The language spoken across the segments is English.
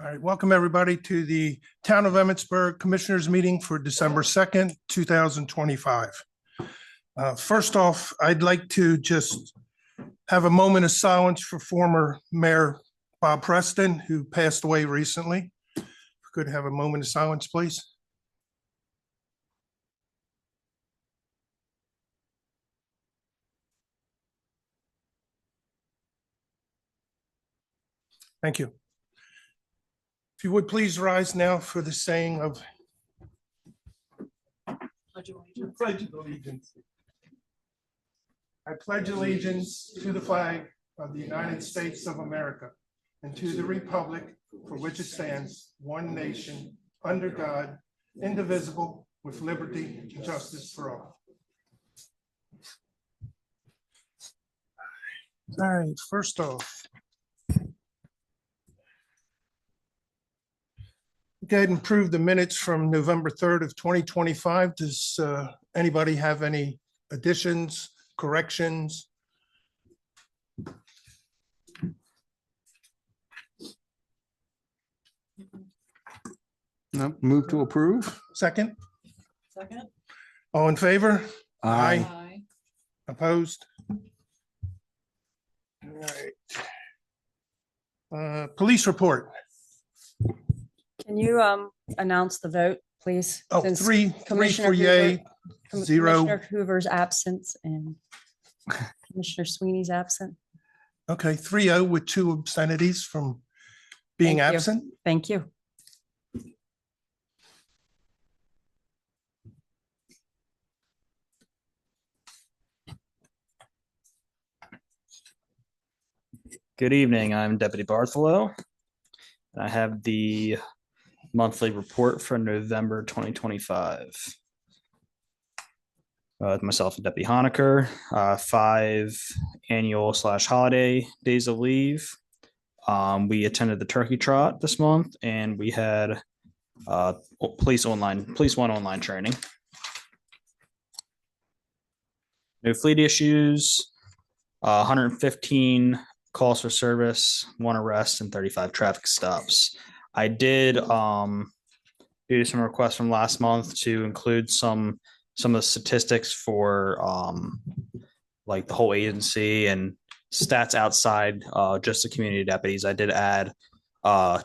All right, welcome everybody to the Town of Emmitsburg Commissioners Meeting for December 2nd, 2025. First off, I'd like to just have a moment of silence for former Mayor Bob Preston, who passed away recently. If we could have a moment of silence, please. Thank you. If you would please rise now for the saying of Pledge of Allegiance. I pledge allegiance to the flag of the United States of America and to the republic for which it stands, one nation, under God, indivisible, with liberty and justice for all. All right, first off, go ahead and approve the minutes from November 3rd of 2025. Does anybody have any additions, corrections? No, move to approve. Second? Second. All in favor? Aye. Aye. Opposed? All right. Police report. Can you announce the vote, please? Oh, Since three Commissioner for yay, Hoover- zero. Commissioner Hoover's absent and Commissioner Sweeney's absent. Okay, 3-0 with 2 obscenities from being Thank you. absent. Thank you. Good evening. I'm Deputy Bartholow. I have the monthly report for November 2025. Myself and Deputy Honaker, 5 annual/holiday days of leave. We attended the turkey trot this month, and we had police one online training. No fleet issues. 115 calls for service, 1 arrest, and 35 traffic stops. I did do some requests from last month to include some of the statistics for like the whole agency and stats outside just the community deputies. I did add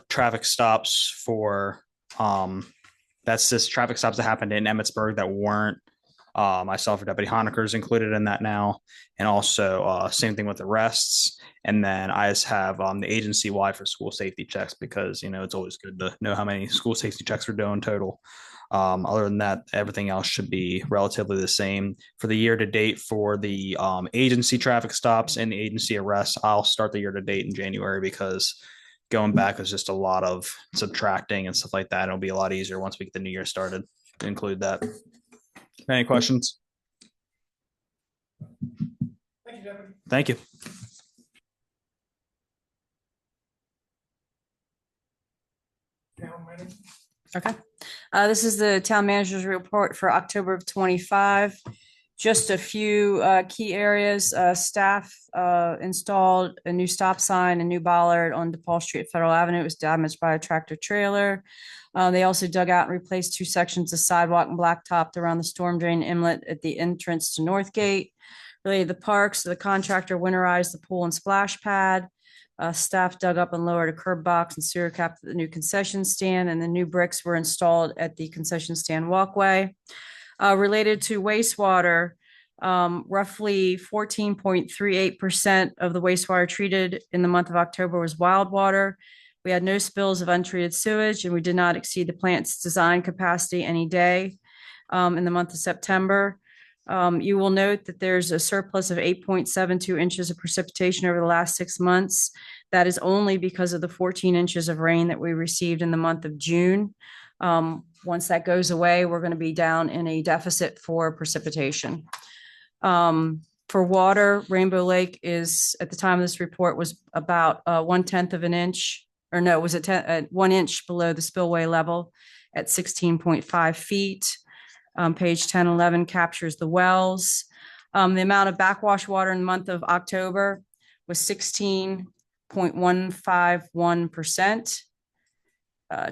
traffic stops for that's just traffic stops that happened in Emmitsburg that weren't myself or Deputy Honaker is included in that now, and also same thing with arrests. And then I just have the agency wide for school safety checks, because it's always good to know how many school safety checks we're doing total. Other than that, everything else should be relatively the same. For the year to date for the agency traffic stops and the agency arrests, I'll start the year to date in January, because going back is just a lot of subtracting and stuff like that. It'll be a lot easier once we get the new year started to include that. Any questions? Thank you, Deputy. Thank you. Okay. This is the town manager's report for October of 25. Just a few key areas. Staff installed a new stop sign, a new bollard on DePaul Street at Federal Avenue. It was damaged by a tractor trailer. They also dug out and replaced 2 sections of sidewalk and blacktopped around the storm drain inlet at the entrance to Northgate. Related to the parks, the contractor winterized the pool and splash pad. Staff dug up and lowered a curb box and sewer cap at the new concession stand, and the new bricks were installed at the concession stand walkway. Related to wastewater, roughly 14.38% of the wastewater treated in the month of October was wild water. We had no spills of untreated sewage, and we did not exceed the plant's design capacity any day in the month of September. You will note that there's a surplus of 8.72 inches of precipitation over the last 6 months. That is only because of the 14 inches of rain that we received in the month of June. Once that goes away, we're going to be down in a deficit for precipitation. For water, Rainbow Lake is, at the time of this report, was about 1/10 of an inch, or no, it was 1 inch below the spillway level at 16.5 feet. Page 1011 captures the wells. The amount of backwash water in the month of October was 16.151%.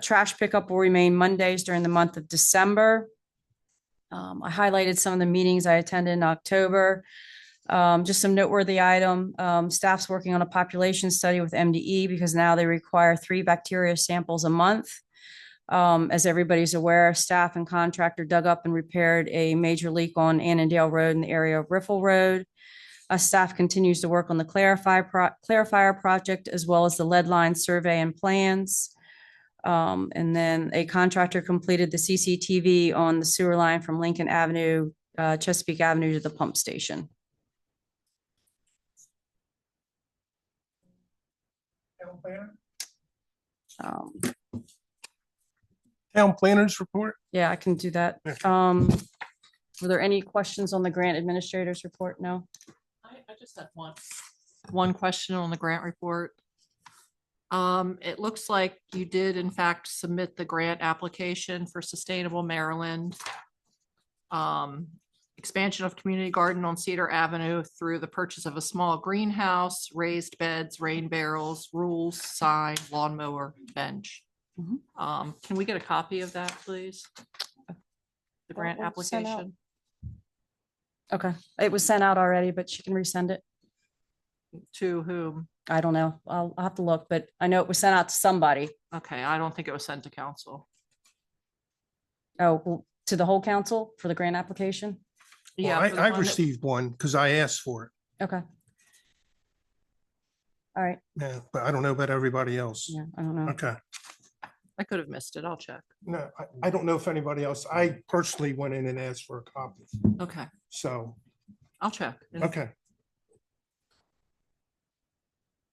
Trash pickup will remain Mondays during the month of December. I highlighted some of the meetings I attended in October. Just some noteworthy item, staff's working on a population study with MDE because now they require 3 bacteria samples a month. As everybody's aware, staff and contractor dug up and repaired a major leak on Annandale Road in the area of Riffle Road. Staff continues to work on the clarifier project as well as the lead line survey and plans. And then a contractor completed the CCTV on the sewer line from Lincoln Avenue, Chesapeake Avenue to the pump station. Um, Town planners report? Yeah, I can do that. Okay. Were there any questions on the grant administrator's report? No? I just have one question on the grant report. It looks like you did in fact submit the grant application for Sustainable Maryland. Expansion of community garden on Cedar Avenue through the purchase of a small greenhouse, raised beds, rain barrels, rules, sign, lawnmower, bench. Can we get a copy of that, please? The grant Well, we'll send out. application Okay, it was sent out already, but she can resend it. to whom? I don't know. I'll have to look, but I know it was sent out to somebody. Okay, I don't think it was sent to council. Oh, well, to the whole council for the grant application? Well, Yeah, for the I one that- received one because I asked for it. Okay. All right, Yeah, but I don't know about everybody else. yeah, I don't know. Okay. I could have missed it. I'll check. No, I don't know if anybody else, I personally went in and asked for a copy. Okay, So, I'll check. And okay.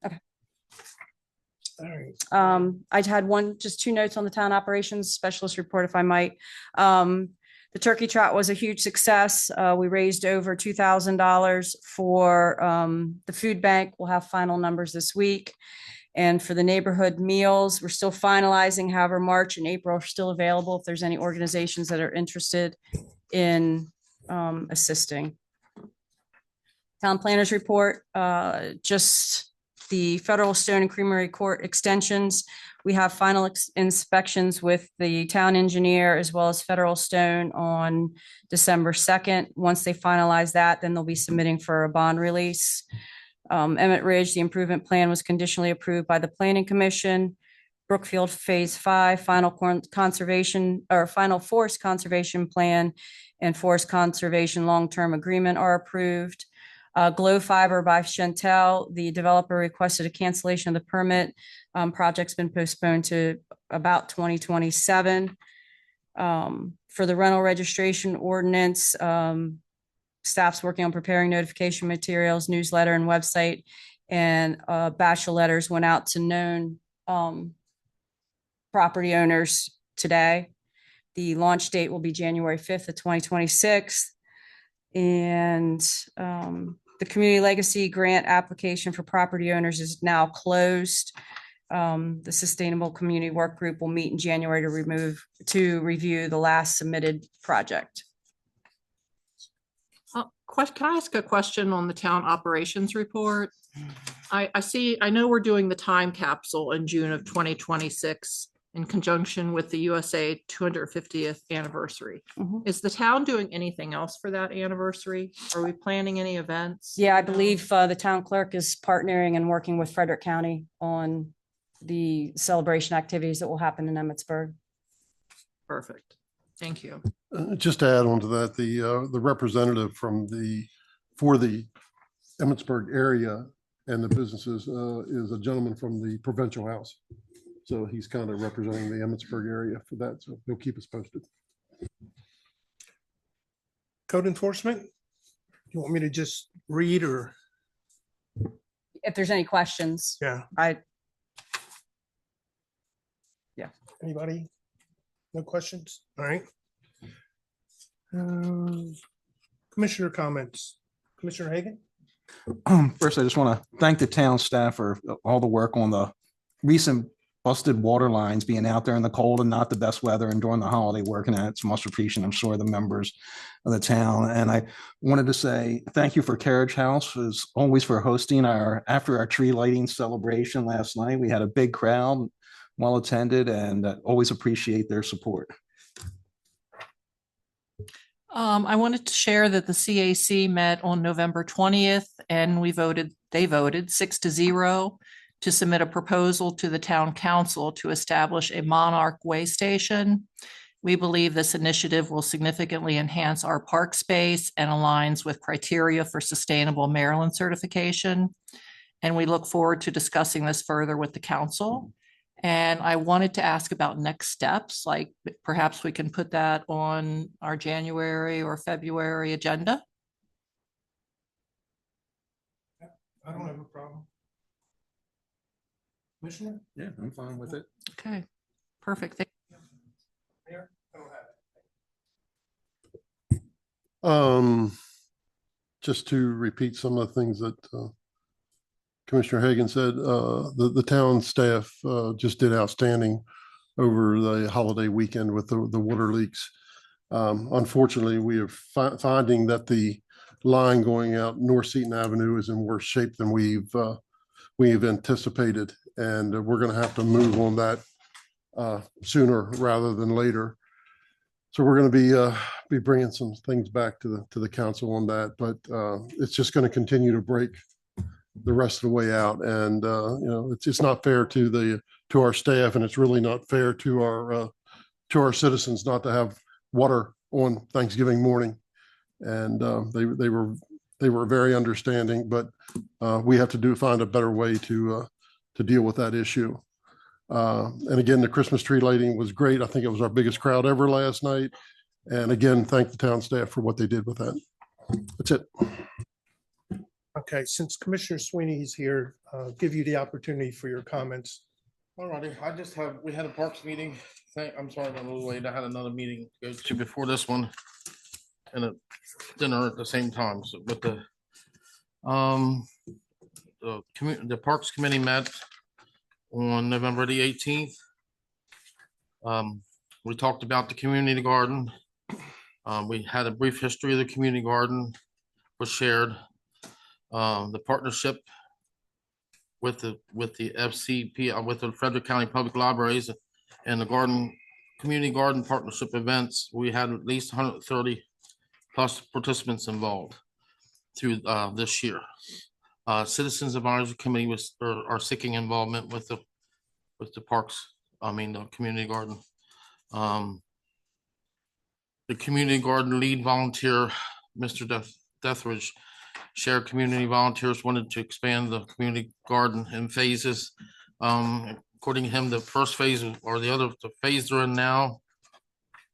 Okay. All right. I had just 2 notes on the town operations specialist report, if I might. The turkey trot was a huge success. We raised over $2,000 for the food bank. We'll have final numbers this week. And for the neighborhood meals, we're still finalizing. However, March and April are still available if there's any organizations that are interested in assisting. Town planners report, just the Federal Stone and Creamery Court extensions. We have final inspections with the town engineer as well as Federal Stone on December 2nd. Once they finalize that, then they'll be submitting for a bond release. Emmett Ridge, the improvement plan was conditionally approved by the Planning Commission. Brookfield Phase 5, final conservation or final forest conservation plan and forest conservation long-term agreement are approved. Glow Fiber by Chantel, the developer requested a cancellation of the permit. Project's been postponed to about 2027. For the rental registration ordinance, staff's working on preparing notification materials, newsletter and website, and batch of letters went out to known property owners today. The launch date will be January 5th of 2026. And the Community Legacy Grant application for property owners is now closed. The Sustainable Community Work Group will meet in January to review the last submitted project. Can I ask a question on the town operations report? I know we're doing the time capsule in June of 2026 in conjunction with the USA 250th anniversary. Mhm. Is the town doing anything else for that anniversary? Are we planning any events? Yeah, I believe the town clerk is partnering and working with Frederick County on the celebration activities that will happen in Emmitsburg. Perfect. Thank you. Just to add on to that, the representative for the Emmitsburg area and the businesses is a gentleman from the Provincial House. So he's kind of representing the Emmitsburg area for that. So he'll keep us posted. Code enforcement? You want me to just read or, If there's any questions, yeah, anybody? No questions? All right. Commissioner comments. Commissioner Hagan? First, I just want to thank the town staff for all the work on the recent busted water lines, being out there in the cold and not the best weather and during the holiday working at it. It's much appreciated, I'm sure, the members of the town. And I wanted to say thank you for Carriage House as always for hosting after our tree lighting celebration last night. We had a big crowd, well attended, and always appreciate their support. I wanted to share that the CAC met on November 20th and they voted 6-0 to submit a proposal to the town council to establish a Monarch Way station. We believe this initiative will significantly enhance our park space and aligns with criteria for sustainable Maryland certification. And we look forward to discussing this further with the council. And I wanted to ask about next steps, like perhaps we can put that on our January or February agenda. I don't have a problem. Commissioner? Yeah, I'm fine with it. Okay, perfect. Mayor? I don't have it. Just to repeat some of the things that Commissioner Hagan said, the town staff just did outstanding over the holiday weekend with the water leaks. Unfortunately, we are finding that the line going out North Seaton Avenue is in worse shape than we've anticipated, and we're going to have to move on that sooner rather than later. So we're going to be bringing some things back to the council on that, but it's just going to continue to break the rest of the way out, and it's not fair to our staff, and it's really not fair to our citizens not to have water on Thanksgiving morning. And they were very understanding, but we have to find a better way to deal with that issue. And again, the Christmas tree lighting was great. I think it was our biggest crowd ever last night. And again, thank the town staff for what they did with that. That's it. Okay, since Commissioner Sweeney is here, give you the opportunity for your comments. All righty, we had a parks meeting. I'm sorry, I'm a little late. I had another meeting to go to before this one and a dinner at the same time. So, but the Parks Committee met on November the 18th. We talked about the community garden. We had a brief history of the community garden was shared. The partnership with the FCP, with the Frederick County Public Libraries and the community garden partnership events, we had at least 130 plus participants involved through this year. Citizens Advisory Committee are seeking involvement with the parks, the community garden. The community garden lead volunteer, Mr. Deathridge, shared community volunteers wanted to expand the community garden in phases. According to him, the first phase or the phase they're in now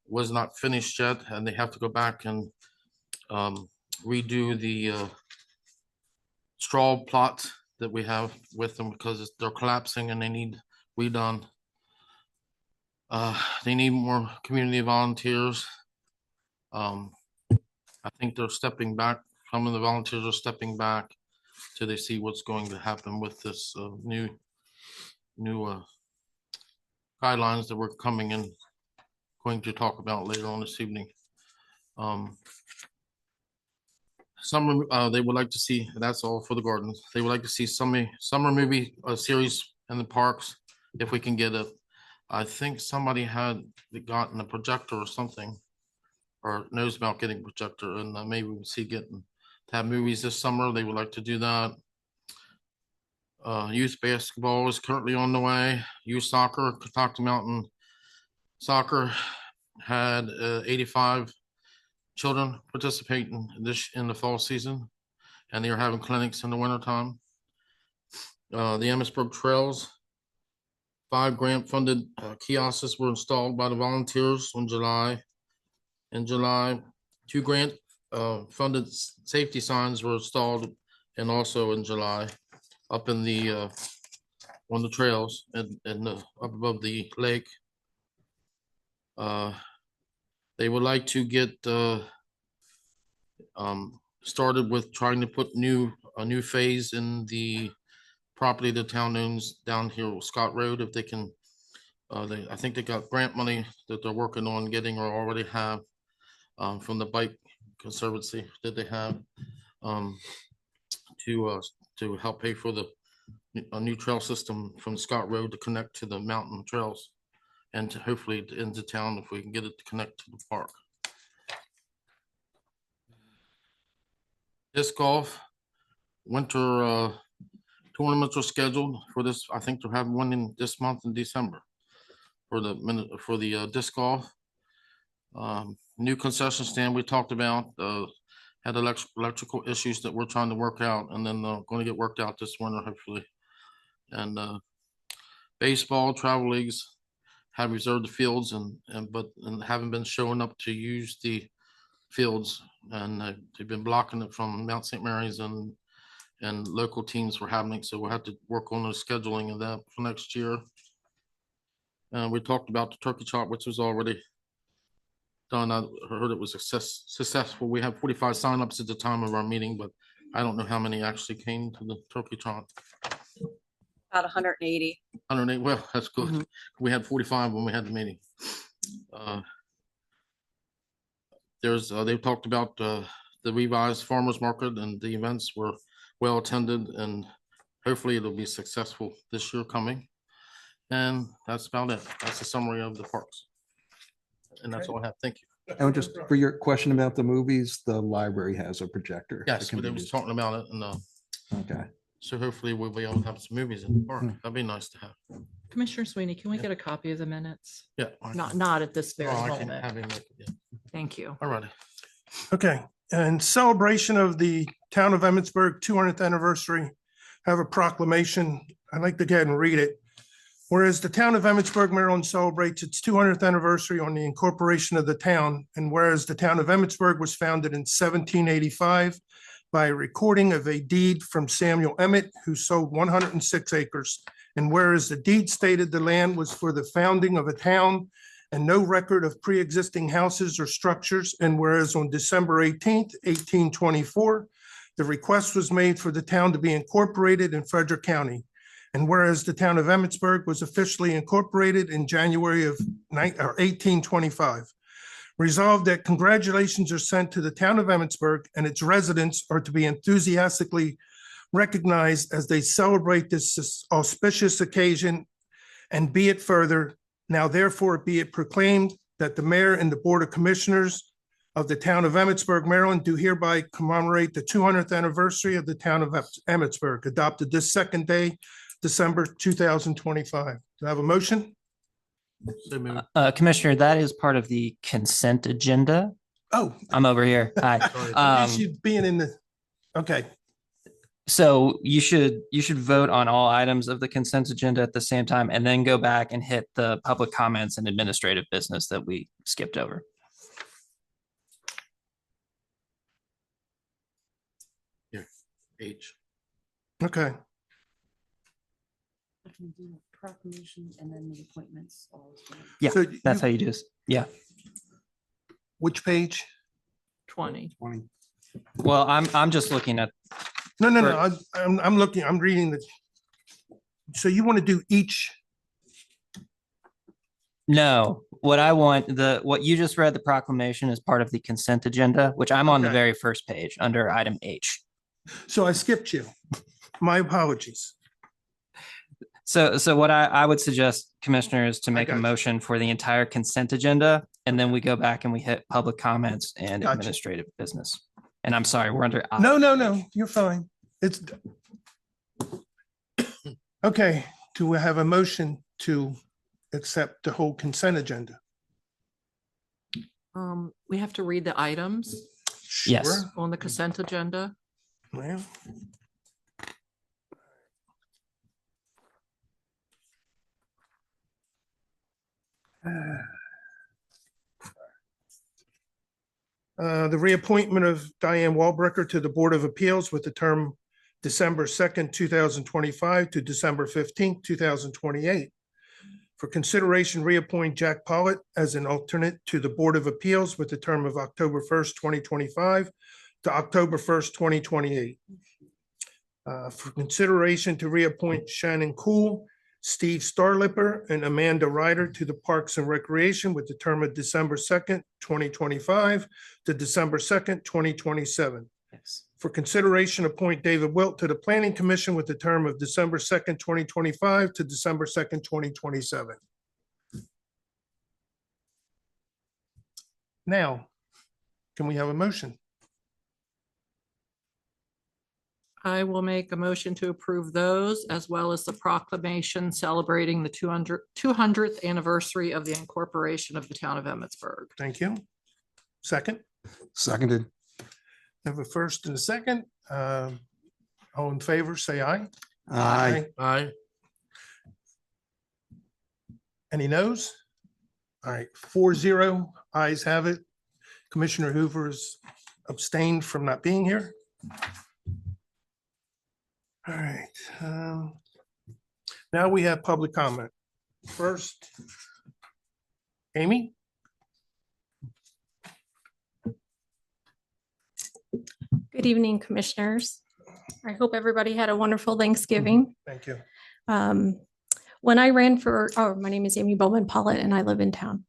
was not finished yet, and they have to go back and redo the straw plots that we have with them because they're collapsing and they need redone. They need more community volunteers. I think they're stepping back. Some of the volunteers are stepping back till they see what's going to happen with this new guidelines that we're going to talk about later on this evening. They would like to see, that's all for the gardens. They would like to see summer movie series in the parks if we can get it. I think somebody had gotten a projector or something, or knows about getting a projector, and maybe we'll see getting to have movies this summer. They would like to do that. Youth basketball is currently on the way. Youth soccer, Catoctin Mountain Soccer had 85 children participating in the fall season, and they are having clinics in the wintertime. The Emmitsburg Trails, 5 grant-funded kiosks were installed by the volunteers in July. In July, 2 grant-funded safety signs were installed, and also in July, up in the on the trails and up above the lake. They would like to get started with trying to put a new phase in the property the town owns down here with Scott Road. If they can, I think they got grant money that they're working on getting or already have from the Bike Conservancy that they have to help pay for the a new trail system from Scott Road to connect to the mountain trails and to hopefully into town if we can get it to connect to the park. Disc golf, winter tournaments are scheduled for this. I think they're having one in this month in December for the disc golf. New concession stand we talked about, had electrical issues that we're trying to work out, and then going to get worked out this winter hopefully. And baseball travel leagues have reserved the fields and haven't been showing up to use the fields, and they've been blocking it from Mount St. Mary's and local teams for having it. So we'll have to work on the scheduling of that for next year. We talked about the turkey trot, which was already done. I heard it was successful. We had 45 signups at the time of our meeting, but I don't know how many actually came to the turkey trot. About 180. 108, well, that's good. We had 45 when we had the meeting. They've talked about the revised farmers market, and the events were well attended, and hopefully it'll be successful this year coming. And that's about it. That's a summary of the parks. And that's all I have. Thank you. And just for your question about the movies, the library has a projector. that Yes, can but be they was used. talking about it, and Okay. so hopefully we'll be able to have some movies in the park. That'd be nice to have. Commissioner Sweeney, can we get a copy of the minutes? Yeah. Not at this very Oh, I can moment. have him make it, yeah. Thank you. All righty. Okay, in celebration of the Town of Emmitsburg 200th anniversary, I have a proclamation. I'd like to go ahead and read it. Whereas the Town of Emmitsburg, Maryland celebrates its 200th anniversary on the incorporation of the town, and whereas the Town of Emmitsburg was founded in 1785 by a recording of a deed from Samuel Emmett, who sold 106 acres, and whereas the deed stated the land was for the founding of a town and no record of pre-existing houses or structures, and whereas on December 18th, 1824, the request was made for the town to be incorporated in Frederick County. And whereas the Town of Emmitsburg was officially incorporated in January of 1825. Resolved that congratulations are sent to the Town of Emmitsburg, and its residents are to be enthusiastically recognized as they celebrate this auspicious occasion. And be it further, now therefore be it proclaimed that the mayor and the Board of Commissioners of the Town of Emmitsburg, Maryland, do hereby commemorate the 200th anniversary of the Town of Emmitsburg, adopted this second day, December 2025. Do I have a motion? So moved. Commissioner, that is part of the consent agenda. Oh, I'm over here. Hi. Sorry. at least you being in the, okay, So you should vote on all items of the consent agenda at the same time, and then go back and hit the public comments and administrative business that we skipped over. H. okay. Proclamation and then the appointments. Yeah, So That's how you do this. Yeah. which page? 20. Well, I'm just looking at, No, I'm looking, I'm reading the. So you want to do each, no, what I want, what you just read, the proclamation is part of the consent agenda, which I'm on the Okay. very first page under item H. so I skipped you. My apologies. So what I would suggest, Commissioner, is to make a got you. motion for the entire consent agenda, and then we go back and we hit public comments and Gotcha. administrative business. And I'm sorry, we're under. I. No, you're fine. It's. Okay, do we have a motion to accept the whole consent agenda? We have to read the items Yes. Sure. on the consent agenda. Well. The reappointment of Diane Walbrecker to the Board of Appeals with the term December 2nd, 2025 to December 15th, 2028. For consideration, reappoint Jack Pollitt as an alternate to the Board of Appeals with the term of October 1st, 2025 to October 1st, 2028. For consideration to reappoint Shannon Cool, Steve Starlipper, and Amanda Ryder to the Parks and Recreation with the term of December 2nd, 2025 to December 2nd, 2027. Yes. For consideration, appoint David Wilt to the Planning Commission with the term of December 2nd, 2025 to December 2nd, 2027. Now, can we have a motion? I will make a motion to approve those as well as the proclamation celebrating the 200th anniversary of the incorporation of the town of Emmitsburg. Thank you. Second, Seconded. have a first and a second. All in favor, say aye. Aye. Aye. Any noes? All right, 4-0, ayes have it. Commissioner Hoover is abstained from not being here. All right. Now we have public comment. First, Amy? Good evening, Commissioners. I hope everybody had a wonderful Thanksgiving. Thank you. When I ran for, my name is Amy Bowman Pollitt and I live in town.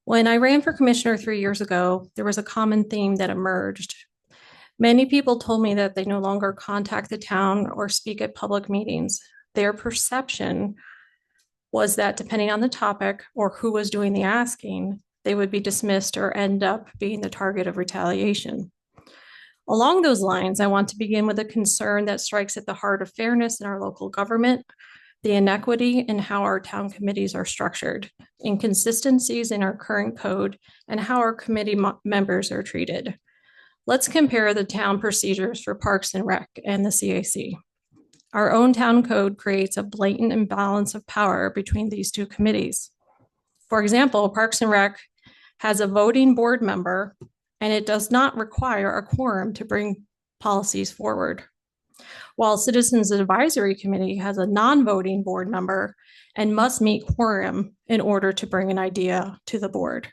When I ran for commissioner 3 years ago, there was a common theme that emerged. Many people told me that they no longer contact the town or speak at public meetings. Their perception was that depending on the topic or who was doing the asking, they would be dismissed or end up being the target of retaliation. Along those lines, I want to begin with a concern that strikes at the heart of fairness in our local government, the inequity in how our town committees are structured, inconsistencies in our current code, and how our committee members are treated. Let's compare the town procedures for Parks and Rec and the CAC. Our own town code creates a blatant imbalance of power between these two committees. For example, Parks and Rec has a voting board member, and it does not require a quorum to bring policies forward. While Citizens Advisory Committee has a non-voting board member and must meet quorum in order to bring an idea to the board.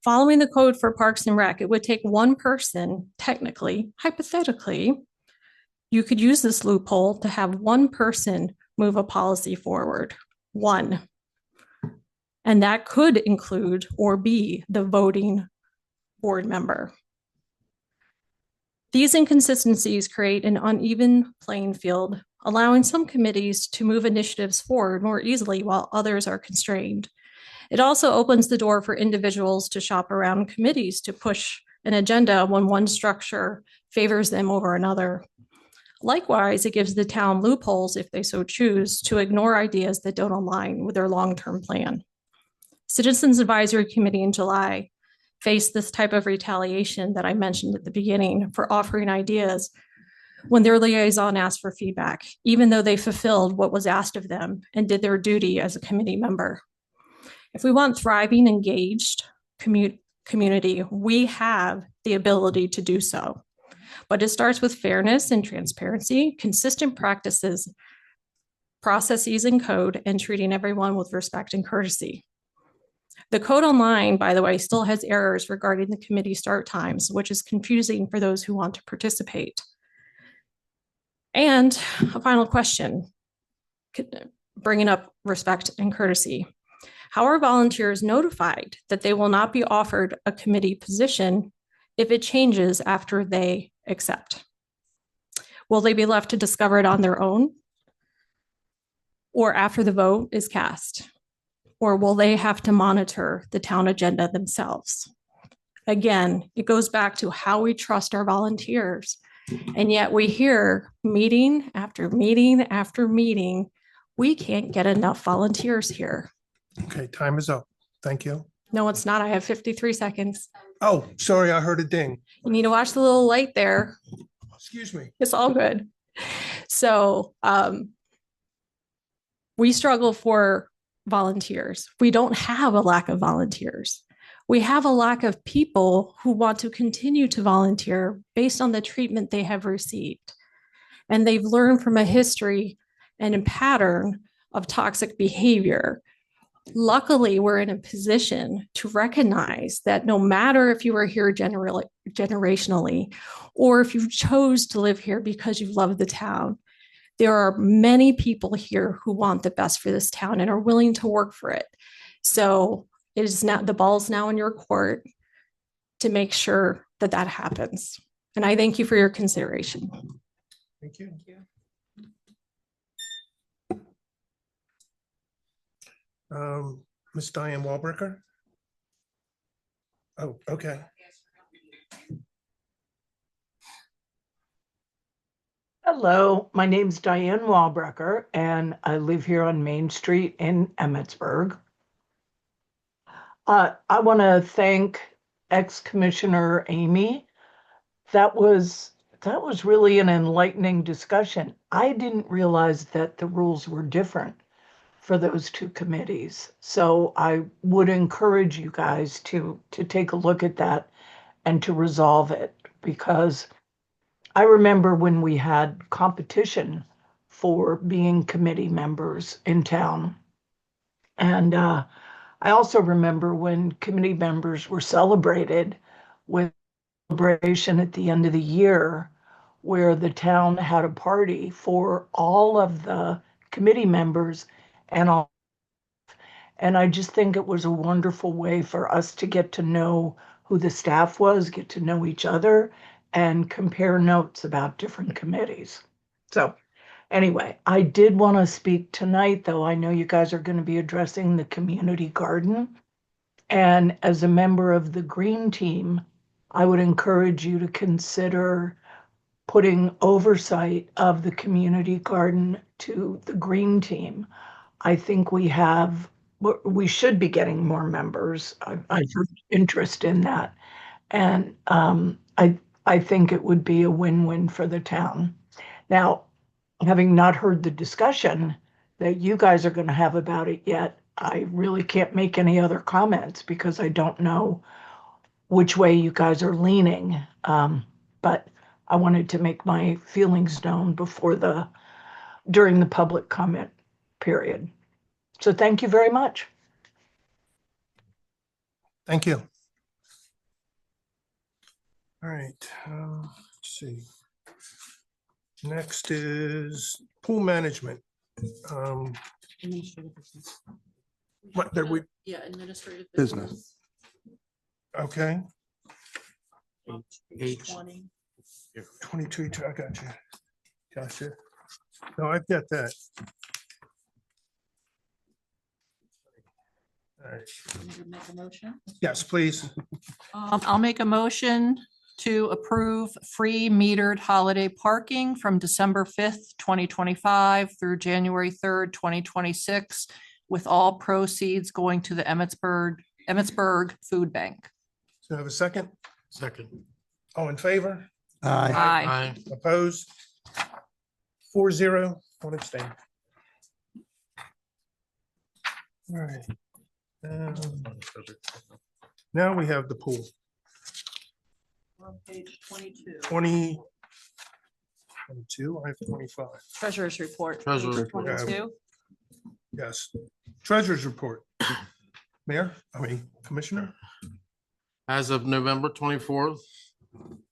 Following the code for Parks and Rec, it would take one person, technically, hypothetically, you could use this loophole to have one person move a policy forward, one. And that could include or be the voting board member. These inconsistencies create an uneven playing field, allowing some committees to move initiatives forward more easily while others are constrained. It also opens the door for individuals to shop around committees to push an agenda when one structure favors them over another. Likewise, it gives the town loopholes, if they so choose, to ignore ideas that don't align with their long-term plan. Citizens Advisory Committee in July faced this type of retaliation that I mentioned at the beginning for offering ideas when their liaison asked for feedback, even though they fulfilled what was asked of them and did their duty as a committee member. If we want thriving, engaged community, we have the ability to do so. But it starts with fairness and transparency, consistent practices, processes, and code, and treating everyone with respect and courtesy. The code online, by the way, still has errors regarding the committee start times, which is confusing for those who want to participate. And a final question, bringing up respect and courtesy. How are volunteers notified that they will not be offered a committee position if it changes after they accept? Will they be left to discover it on their own or after the vote is cast? Or will they have to monitor the town agenda themselves? Again, it goes back to how we trust our volunteers. And yet we hear meeting after meeting after meeting, we can't get enough volunteers here. Okay, time is up. Thank you. No, it's not. I have 53 seconds. Oh, sorry, I heard a ding. You need to watch the little light there. Excuse me. It's all good. So we struggle for volunteers. We don't have a lack of volunteers. We have a lack of people who want to continue to volunteer based on the treatment they have received. And they've learned from a history and a pattern of toxic behavior. Luckily, we're in a position to recognize that no matter if you were here generationally, or if you chose to live here because you love the town, there are many people here who want the best for this town and are willing to work for it. So it is now, the ball's now in your court to make sure that that happens. And I thank you for your consideration. Thank you. Ms. Diane Walbrecker? Oh, okay. Hello, my name's Diane Walbrecker, and I live here on Main Street in Emmitsburg. I want to thank ex-Commissioner Amy. That was really an enlightening discussion. I didn't realize that the rules were different for those two committees. So I would encourage you guys to take a look at that and to resolve it, because I remember when we had competition for being committee members in town. And I also remember when committee members were celebrated with celebration at the end of the year, where the town had a party for all of the committee members and all. And I just think it was a wonderful way for us to get to know who the staff was, get to know each other, and compare notes about different committees. So anyway, I did want to speak tonight, though I know you guys are going to be addressing the community garden. And as a member of the Green Team, I would encourage you to consider putting oversight of the community garden to the Green Team. I think we should be getting more members. I've heard interest in that. And I think it would be a win-win for the town. Now, having not heard the discussion that you guys are going to have about it yet, I really can't make any other comments because I don't know which way you guys are leaning. But I wanted to make my feelings known during the public comment period. So thank you very much. Thank you. All right, let's see. Next is pool management. What did we, Yeah, administrative. Business. okay, H. 20. 22, I got you. Gotcha. No, I've got that. All right, Make a motion. yes, please. I'll make a motion to approve free metered holiday parking from December 5th, 2025 through January 3rd, 2026, with all proceeds going to the Emmitsburg Food Bank. So I have a second? Second. All in favor? Aye. Aye. Aye. Opposed? 4-0, one abstain. All right. Now we have the pool. We're on page 22. 22, I have 25. Treasurer's report. Treasurer's page report. 22. Yes. Treasurer's report. Commissioner? As of November 24th,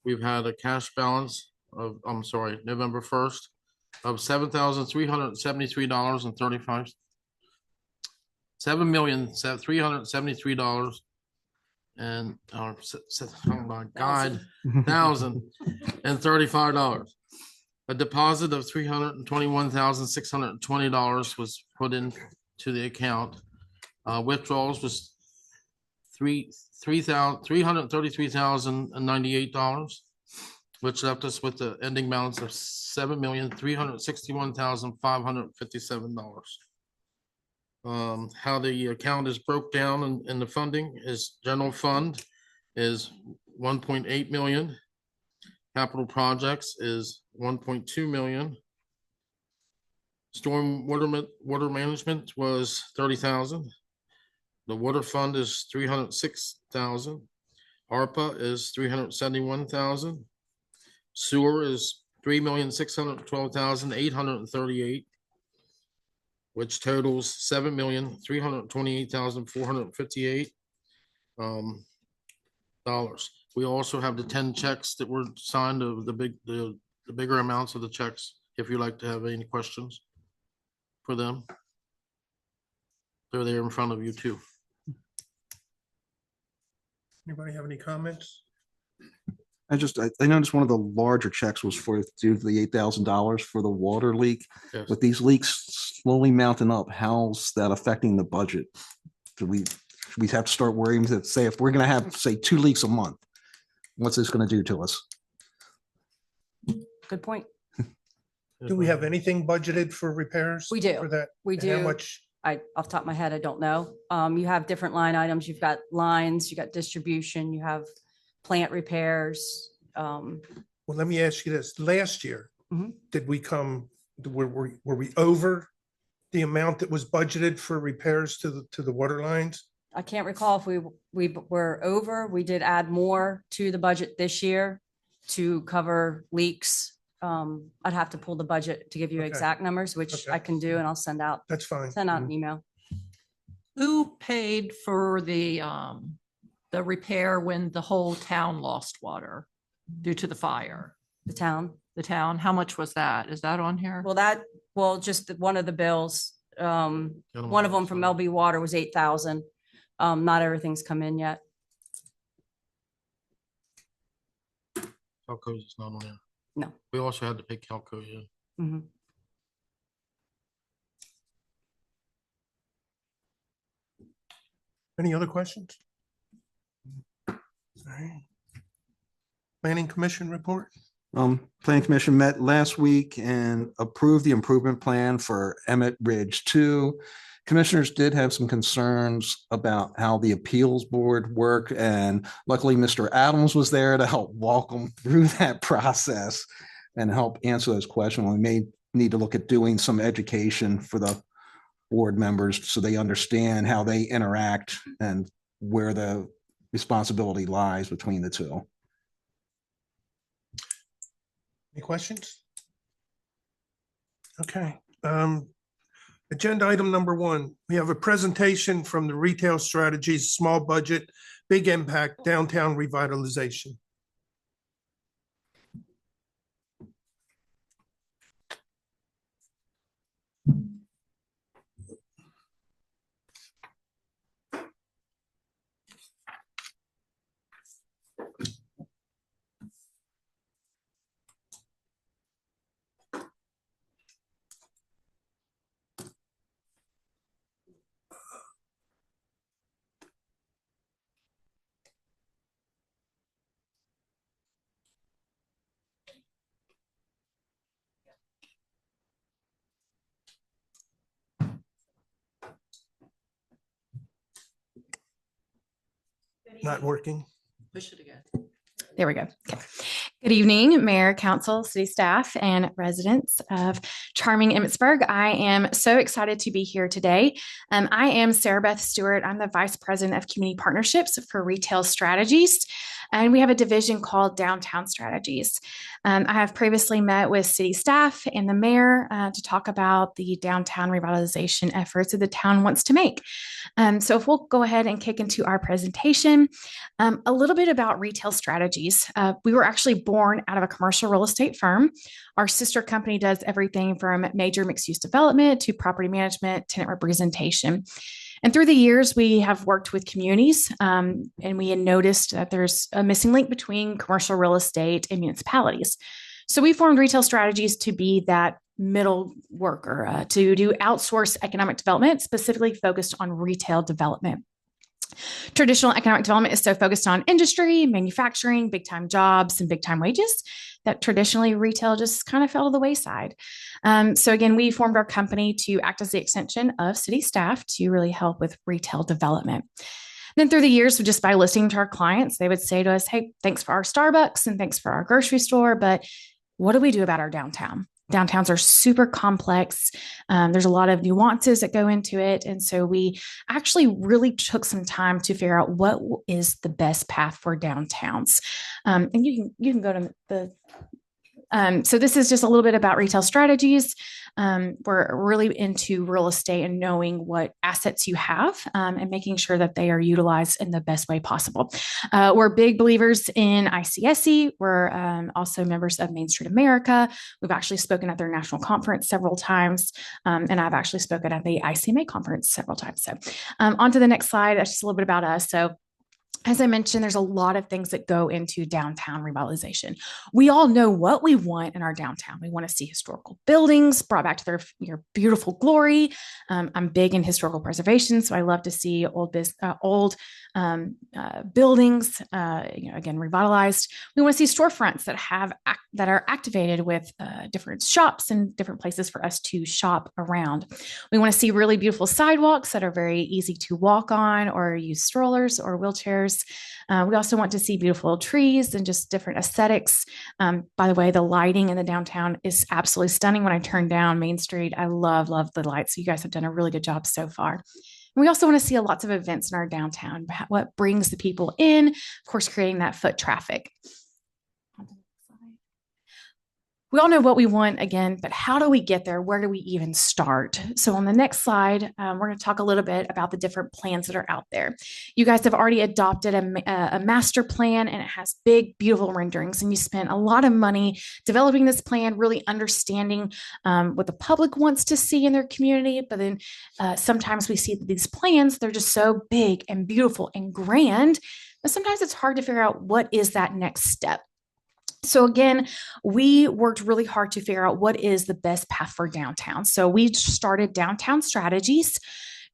we've had a cash balance of, November 1st of $7,373.35. $7,373 and oh my God, $1,035. A deposit of $321,620 was put into the account. Withdrawals was $333,098, which left us with the ending balance of $7,361,557. How the account is broke down in the funding is general fund is 1.8 million. Capital projects is 1.2 million. Storm water management was 30,000. The water fund is 306,000. ARPA is 371,000. Sewer is 3,612,838. Which totals $7,328,458 dollars. We also have the 10 checks that were signed of the bigger amounts of the checks. If you'd like to have any questions for them, they're there in front of you too. Anybody have any comments? I noticed one of the larger checks was for due to the $8,000 for the water leak. Yes. With these leaks slowly mounting up, how's that affecting the budget? Do we have to start worrying that, say, if we're gonna have, say, 2 leaks a month, what's this gonna do to us? Good point. Do we have anything budgeted for repairs? We do. For that? We And How do. much? Off the top of my head, I don't know. You have different line items. You've got lines, you got distribution, you have plant repairs. Well, let me ask you this. Last year, Mhm. did we were we over the amount that was budgeted for repairs to the water lines? I can't recall if we were over. We did add more to the budget this year to cover leaks. I'd have to pull the budget to give you Okay. exact numbers, which Okay. I can do, and I'll send out That's fine. an email. Who paid for the repair when the whole town lost water due to the fire? The town. The town, how much was that? Is that on here? Well, just one of the bills, one of them from LB Water was 8,000. Not everything's come in yet. Calco's is not on there. No. We also had to pay Calco, yeah. Mhm. Any other questions? All right. Planning Commission report? Planning Commission met last week and approved the improvement plan for Emmett Ridge 2. Commissioners did have some concerns about how the appeals board work, and luckily Mr. Adams was there to help walk them through that process and help answer those questions. We may need to look at doing some education for the board members so they understand how they interact and where the responsibility lies between the two. Any questions? Okay. Agenda item number 1, we have a presentation from the Retail Strategies Small Budget, Big Impact Downtown Revitalization. Not working. Push it again. There we go. Okay. Good evening, Mayor, Council, City staff, and residents of charming Emmitsburg. I am so excited to be here today. I am Sarah Beth Stewart. I'm the Vice President of Community Partnerships for Retail Strategies, and we have a division called Downtown Strategies. I have previously met with city staff and the mayor to talk about the downtown revitalization efforts that the town wants to make. So if we'll go ahead and kick into our presentation, a little bit about Retail Strategies. We were actually born out of a commercial real estate firm. Our sister company does everything from major mixed-use development to property management, tenant representation. And through the years, we have worked with communities, and we had noticed that there's a missing link between commercial real estate and municipalities. So we formed Retail Strategies to be that middle worker, to do outsource economic development, specifically focused on retail development. Traditional economic development is so focused on industry, manufacturing, big time jobs, and big time wages that traditionally retail just kind of fell to the wayside. So again, we formed our company to act as the extension of city staff to really help with retail development. Then through the years, just by listening to our clients, they would say to us, hey, thanks for our Starbucks and thanks for our grocery store, but what do we do about our downtown? Downtowns are super complex. There's a lot of nuances that go into it. And so we actually really took some time to figure out what is the best path for downtowns. And you can go to the, so this is just a little bit about Retail Strategies. We're really into real estate and knowing what assets you have and making sure that they are utilized in the best way possible. We're big believers in ICSC. We're also members of Main Street America. We've actually spoken at their national conference several times, and I've actually spoken at the ICMA conference several times. So on to the next slide. That's just a little bit about us. So As I mentioned, there's a lot of things that go into downtown revitalization. We all know what we want in our downtown. We want to see historical buildings brought back to their beautiful glory. I'm big in historical preservation, so I love to see old buildings, again, revitalized. We want to see storefronts that are activated with different shops and different places for us to shop around. We want to see really beautiful sidewalks that are very easy to walk on or use strollers or wheelchairs. We also want to see beautiful trees and just different aesthetics. By the way, the lighting in the downtown is absolutely stunning. When I turn down Main Street, I love the lights. So you guys have done a really good job so far. And we also want to see lots of events in our downtown, what brings the people in, of course, creating that foot traffic. We all know what we want again, but how do we get there? Where do we even start? So on the next slide, we're going to talk a little bit about the different plans that are out there. You guys have already adopted a master plan, and it has big, beautiful renderings. And you spent a lot of money developing this plan, really understanding what the public wants to see in their community. But then sometimes we see that these plans, they're just so big and beautiful and grand, but sometimes it's hard to figure out what is that next step. So again, we worked really hard to figure out what is the best path for downtown. So we started Downtown Strategies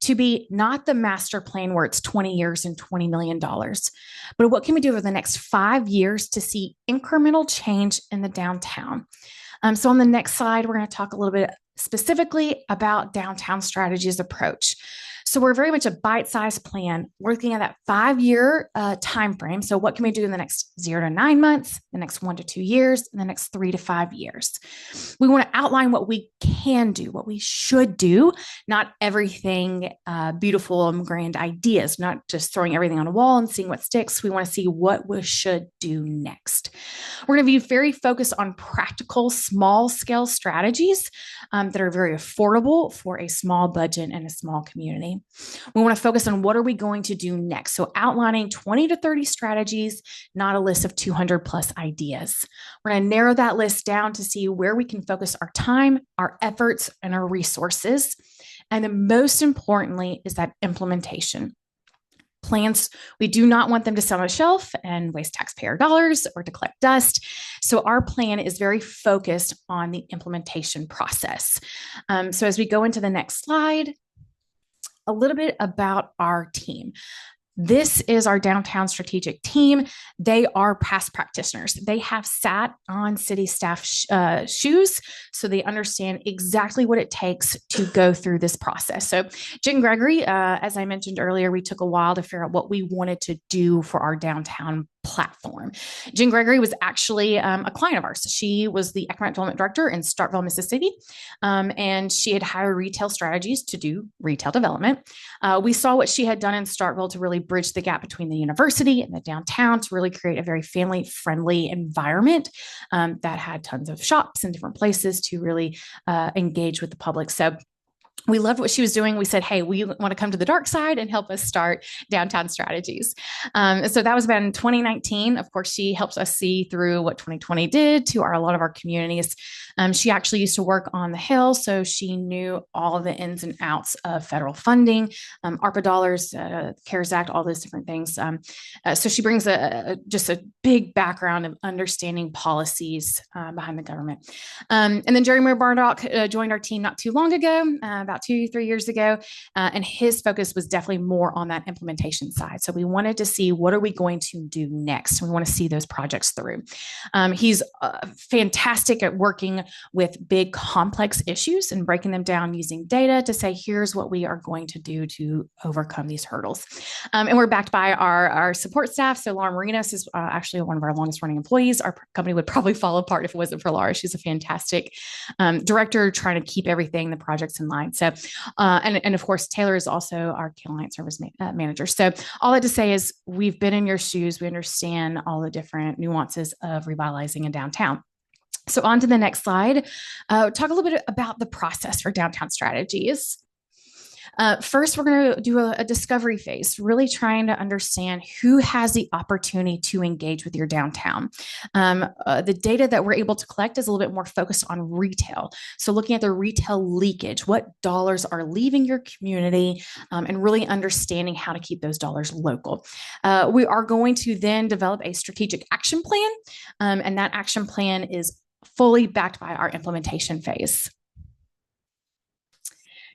to be not the master plan where it's 20 years and $20 million, but what can we do over the next 5 years to see incremental change in the downtown? So on the next slide, we're going to talk a little bit specifically about Downtown Strategies approach. So we're very much a bite-sized plan, working at that 5-year timeframe. So what can we do in the next 0 to 9 months, the next 1 to 2 years, and the next 3 to 5 years? We want to outline what we can do, what we should do, not everything beautiful and grand ideas, not just throwing everything on a wall and seeing what sticks. We want to see what we should do next. We're going to be very focused on practical, small-scale strategies that are very affordable for a small budget and a small community. We want to focus on what are we going to do next. So outlining 20 to 30 strategies, not a list of 200 plus ideas. We're going to narrow that list down to see where we can focus our time, our efforts, and our resources. And then most importantly is that implementation. Plans, we do not want them to sit on a shelf and waste taxpayer dollars or to collect dust. So our plan is very focused on the implementation process. So as we go into the next slide, a little bit about our team. This is our downtown strategic team. They are past practitioners. They have sat on city staff shoes, so they understand exactly what it takes to go through this process. So Jen Gregory, as I mentioned earlier, we took a while to figure out what we wanted to do for our downtown platform. Jen Gregory was actually a client of ours. She was the economic development director in Starkville, Mississippi, and she had hired retail strategies to do retail development. We saw what she had done in Starkville to really bridge the gap between the university and the downtown to really create a very family-friendly environment that had tons of shops and different places to really engage with the public. So we loved what she was doing. We said, hey, we want to come to the dark side and help us start Downtown Strategies. So that was about in 2019. Of course, she helps us see through what 2020 did to a lot of our communities. She actually used to work on the Hill, so she knew all of the ins and outs of federal funding, ARPA dollars, CARES Act, all those different things. So she brings just a big background of understanding policies behind the government. And then Jeremy Bardock joined our team not too long ago, about 2-3 years ago, and his focus was definitely more on that implementation side. So we wanted to see what are we going to do next. We want to see those projects through. He's fantastic at working with big complex issues and breaking them down using data to say, here's what we are going to do to overcome these hurdles. And we're backed by our support staff. So Laura Marinos is actually one of our longest running employees. Our company would probably fall apart if it wasn't for Laura. She's a fantastic director trying to keep everything, the projects in line. So, and of course, Taylor is also our client service manager. So all that to say is we've been in your shoes. We understand all the different nuances of revitalizing a downtown. So on to the next slide, talk a little bit about the process for Downtown Strategies. First, we're going to do a discovery phase, really trying to understand who has the opportunity to engage with your downtown. The data that we're able to collect is a little bit more focused on retail. So looking at the retail leakage, what dollars are leaving your community, and really understanding how to keep those dollars local. We are going to then develop a strategic action plan, and that action plan is fully backed by our implementation phase.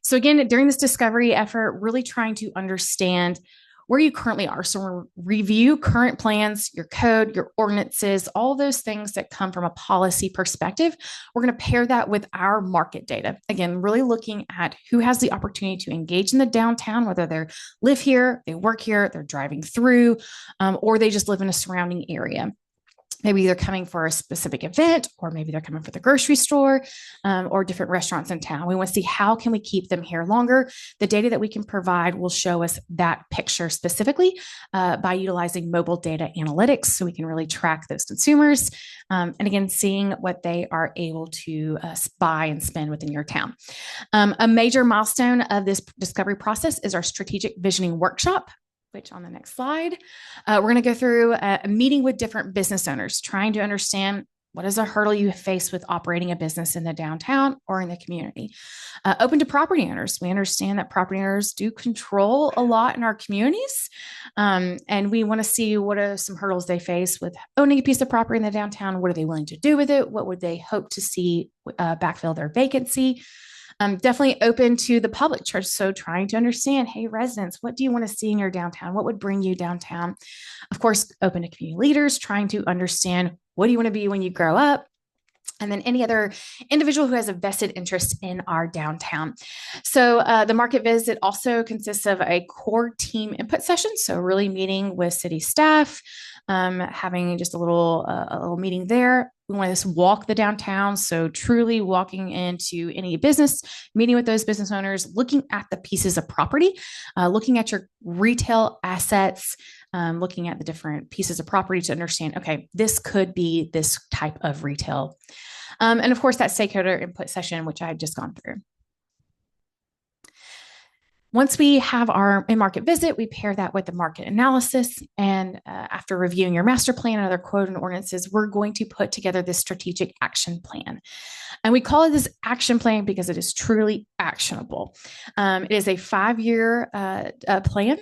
So again, during this discovery effort, really trying to understand where you currently are. So we'll review current plans, your code, your ordinances, all those things that come from a policy perspective. We're going to pair that with our market data. Again, really looking at who has the opportunity to engage in the downtown, whether they live here, they work here, they're driving through, or they just live in a surrounding area. Maybe they're coming for a specific event, or maybe they're coming for the grocery store, or different restaurants in town. We want to see how can we keep them here longer. The data that we can provide will show us that picture specifically by utilizing mobile data analytics, so we can really track those consumers. And again, seeing what they are able to buy and spend within your town. A major milestone of this discovery process is our strategic visioning workshop, which on the next slide, we're going to go through a meeting with different business owners, trying to understand what is a hurdle you face with operating a business in the downtown or in the community. Open to property owners. We understand that property owners do control a lot in our communities. And we want to see what are some hurdles they face with owning a piece of property in the downtown. What are they willing to do with it? What would they hope to see backfill their vacancy? Definitely open to the public church. So trying to understand, hey, residents, what do you want to see in your downtown? What would bring you downtown? Of course, open to community leaders, trying to understand, what do you want to be when you grow up? And then any other individual who has a vested interest in our downtown. So the market visit also consists of a core team input session. So really meeting with city staff, having just a little meeting there. We want to just walk the downtown. So truly walking into any business, meeting with those business owners, looking at the pieces of property, looking at your retail assets, looking at the different pieces of property to understand, okay, this could be this type of retail. And of course, that stakeholder input session, which I've just gone through. Once we have our in-market visit, we pair that with the market analysis. And after reviewing your master plan and other code and ordinances, we're going to put together this strategic action plan. And we call it this action plan because it is truly actionable. It is a 5-year plan,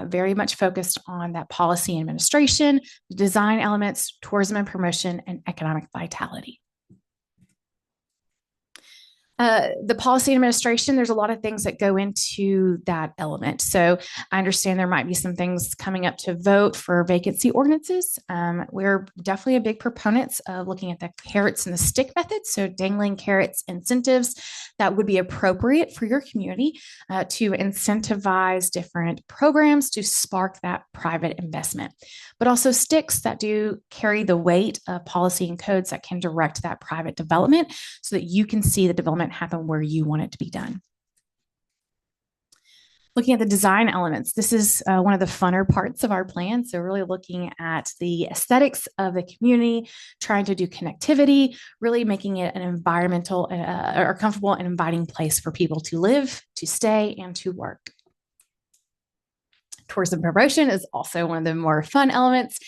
very much focused on that policy and administration, design elements, tourism and promotion, and economic vitality. The policy administration, there's a lot of things that go into that element. So I understand there might be some things coming up to vote for vacancy ordinances. We're definitely a big proponents of looking at the carrots and the stick method. So dangling carrots, incentives that would be appropriate for your community to incentivize different programs to spark that private investment, but also sticks that do carry the weight of policy and codes that can direct that private development so that you can see the development happen where you want it to be done. Looking at the design elements, this is one of the funner parts of our plan. So really looking at the aesthetics of the community, trying to do connectivity, really making it an environmental or comfortable and inviting place for people to live, to stay, and to work. Tourism promotion is also one of the more fun elements.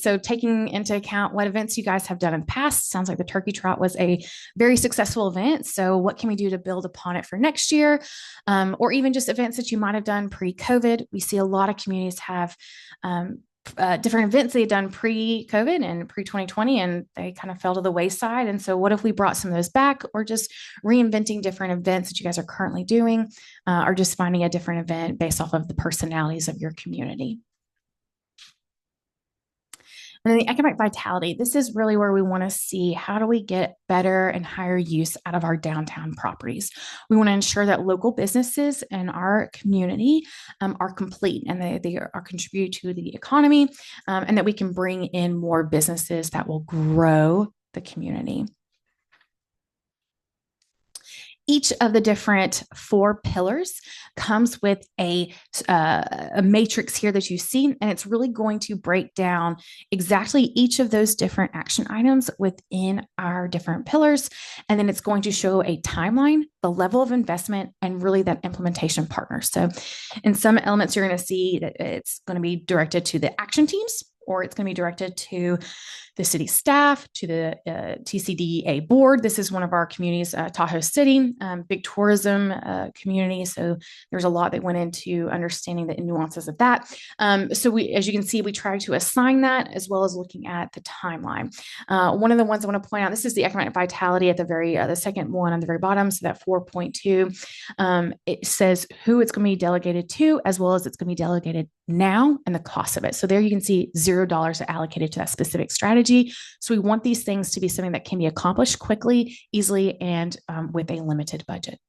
So taking into account what events you guys have done in the past, sounds like the Turkey Trot was a very successful event. So what can we do to build upon it for next year? Or even just events that you might have done pre-COVID. We see a lot of communities have different events they've done pre-COVID and pre-2020, and they kind of fell to the wayside. And so what if we brought some of those back, or just reinventing different events that you guys are currently doing, or just finding a different event based off of the personalities of your community? And then the economic vitality, this is really where we want to see how do we get better and higher use out of our downtown properties. We want to ensure that local businesses in our community are complete and they are contribute to the economy, and that we can bring in more businesses that will grow the community. Each of the different 4 pillars comes with a matrix here that you see, and it's really going to break down exactly each of those different action items within our different pillars. And then it's going to show a timeline, the level of investment, and really that implementation partner. So in some elements, you're going to see that it's going to be directed to the action teams, or it's going to be directed to the city staff, to the TCDA board. This is one of our communities, Tahoe City, big tourism community. So there's a lot that went into understanding the nuances of that. So we, as you can see, we try to assign that as well as looking at the timeline. One of the ones I want to point out, this is the economic vitality at the very, the second one on the very bottom. So that 4.2, it says who it's going to be delegated to, as well as it's going to be delegated now and the cost of it. So there you can see $0 allocated to that specific strategy. So we want these things to be something that can be accomplished quickly, easily, and with a limited budget.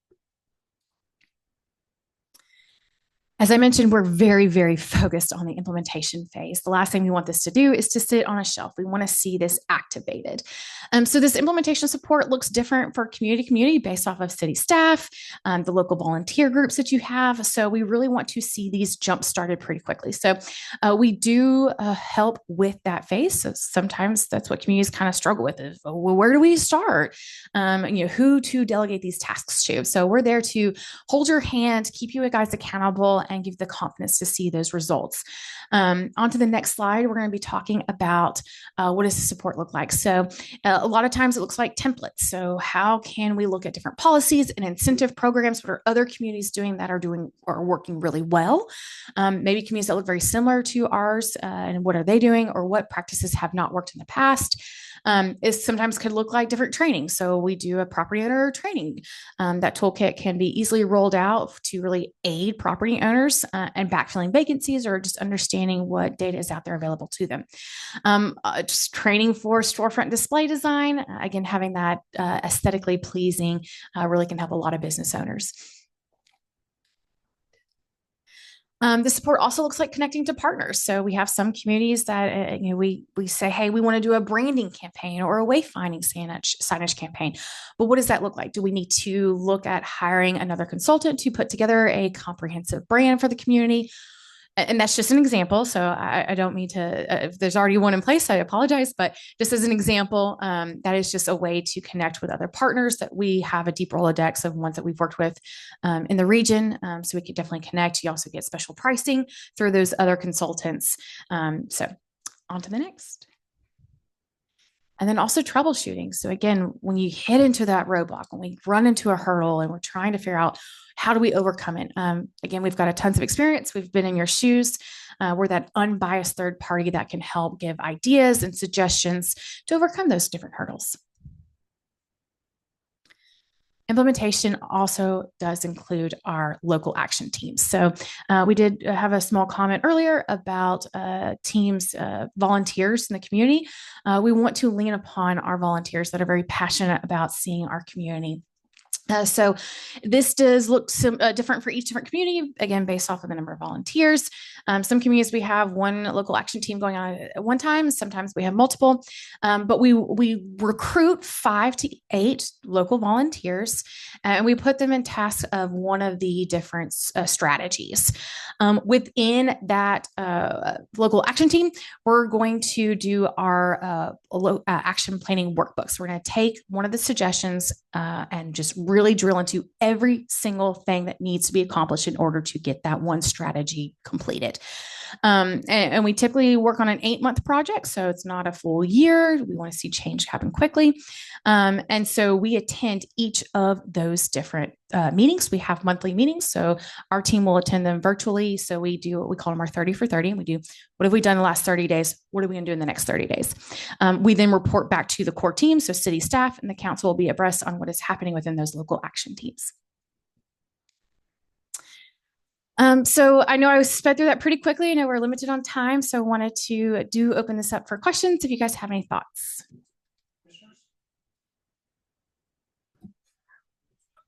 As I mentioned, we're very, very focused on the implementation phase. The last thing we want this to do is to sit on a shelf. We want to see this activated. So this implementation support looks different for community based off of city staff, the local volunteer groups that you have. So we really want to see these jump started pretty quickly. So we do help with that phase. So sometimes that's what communities kind of struggle with is, well, where do we start? Who to delegate these tasks to. So we're there to hold your hand, keep you guys accountable, and give the confidence to see those results. On to the next slide, we're going to be talking about what does the support look like. So a lot of times it looks like templates. So how can we look at different policies and incentive programs? What are other communities doing that are working really well? Maybe communities that look very similar to ours, and what are they doing, or what practices have not worked in the past? It sometimes could look like different training. So we do a property owner training. That toolkit can be easily rolled out to really aid property owners and backfilling vacancies, or just understanding what data is out there available to them. Just training for storefront display design. Again, having that aesthetically pleasing really can help a lot of business owners. The support also looks like connecting to partners. So we have some communities that we say, hey, we want to do a branding campaign or a wayfinding signage campaign. But what does that look like? Do we need to look at hiring another consultant to put together a comprehensive brand for the community? And that's just an example. So I don't mean to, if there's already one in place, I apologize. But just as an example, that is just a way to connect with other partners that we have a deep Rolodex of ones that we've worked with in the region. So we could definitely connect. You also get special pricing through those other consultants. So on to the next. And then also troubleshooting. So again, when you hit into that roadblock, when we run into a hurdle and we're trying to figure out how do we overcome it? Again, we've got a tons of experience. We've been in your shoes. We're that unbiased third party that can help give ideas and suggestions to overcome those different hurdles. Implementation also does include our local action teams. So we did have a small comment earlier about teams, volunteers in the community. We want to lean upon our volunteers that are very passionate about seeing our community. So this does look different for each different community, again, based off of the number of volunteers. Some communities, we have one local action team going on at one time. Sometimes we have multiple, but we recruit 5 to 8 local volunteers, and we put them in tasks of one of the different strategies. Within that local action team, we're going to do our action planning workbooks. We're going to take one of the suggestions and just really drill into every single thing that needs to be accomplished in order to get that one strategy completed. And we typically work on an 8-month project, so it's not a full year. We want to see change happen quickly. And so we attend each of those different meetings. We have monthly meetings, so our team will attend them virtually. So we do what we call them our 30 for 30. And we do, what have we done the last 30 days? What are we going to do in the next 30 days? We then report back to the core team. So city staff and the council will be abreast on what is happening within those local action teams. So I know I sped through that pretty quickly. I know we're limited on time, so I wanted to open this up for questions if you guys have any thoughts.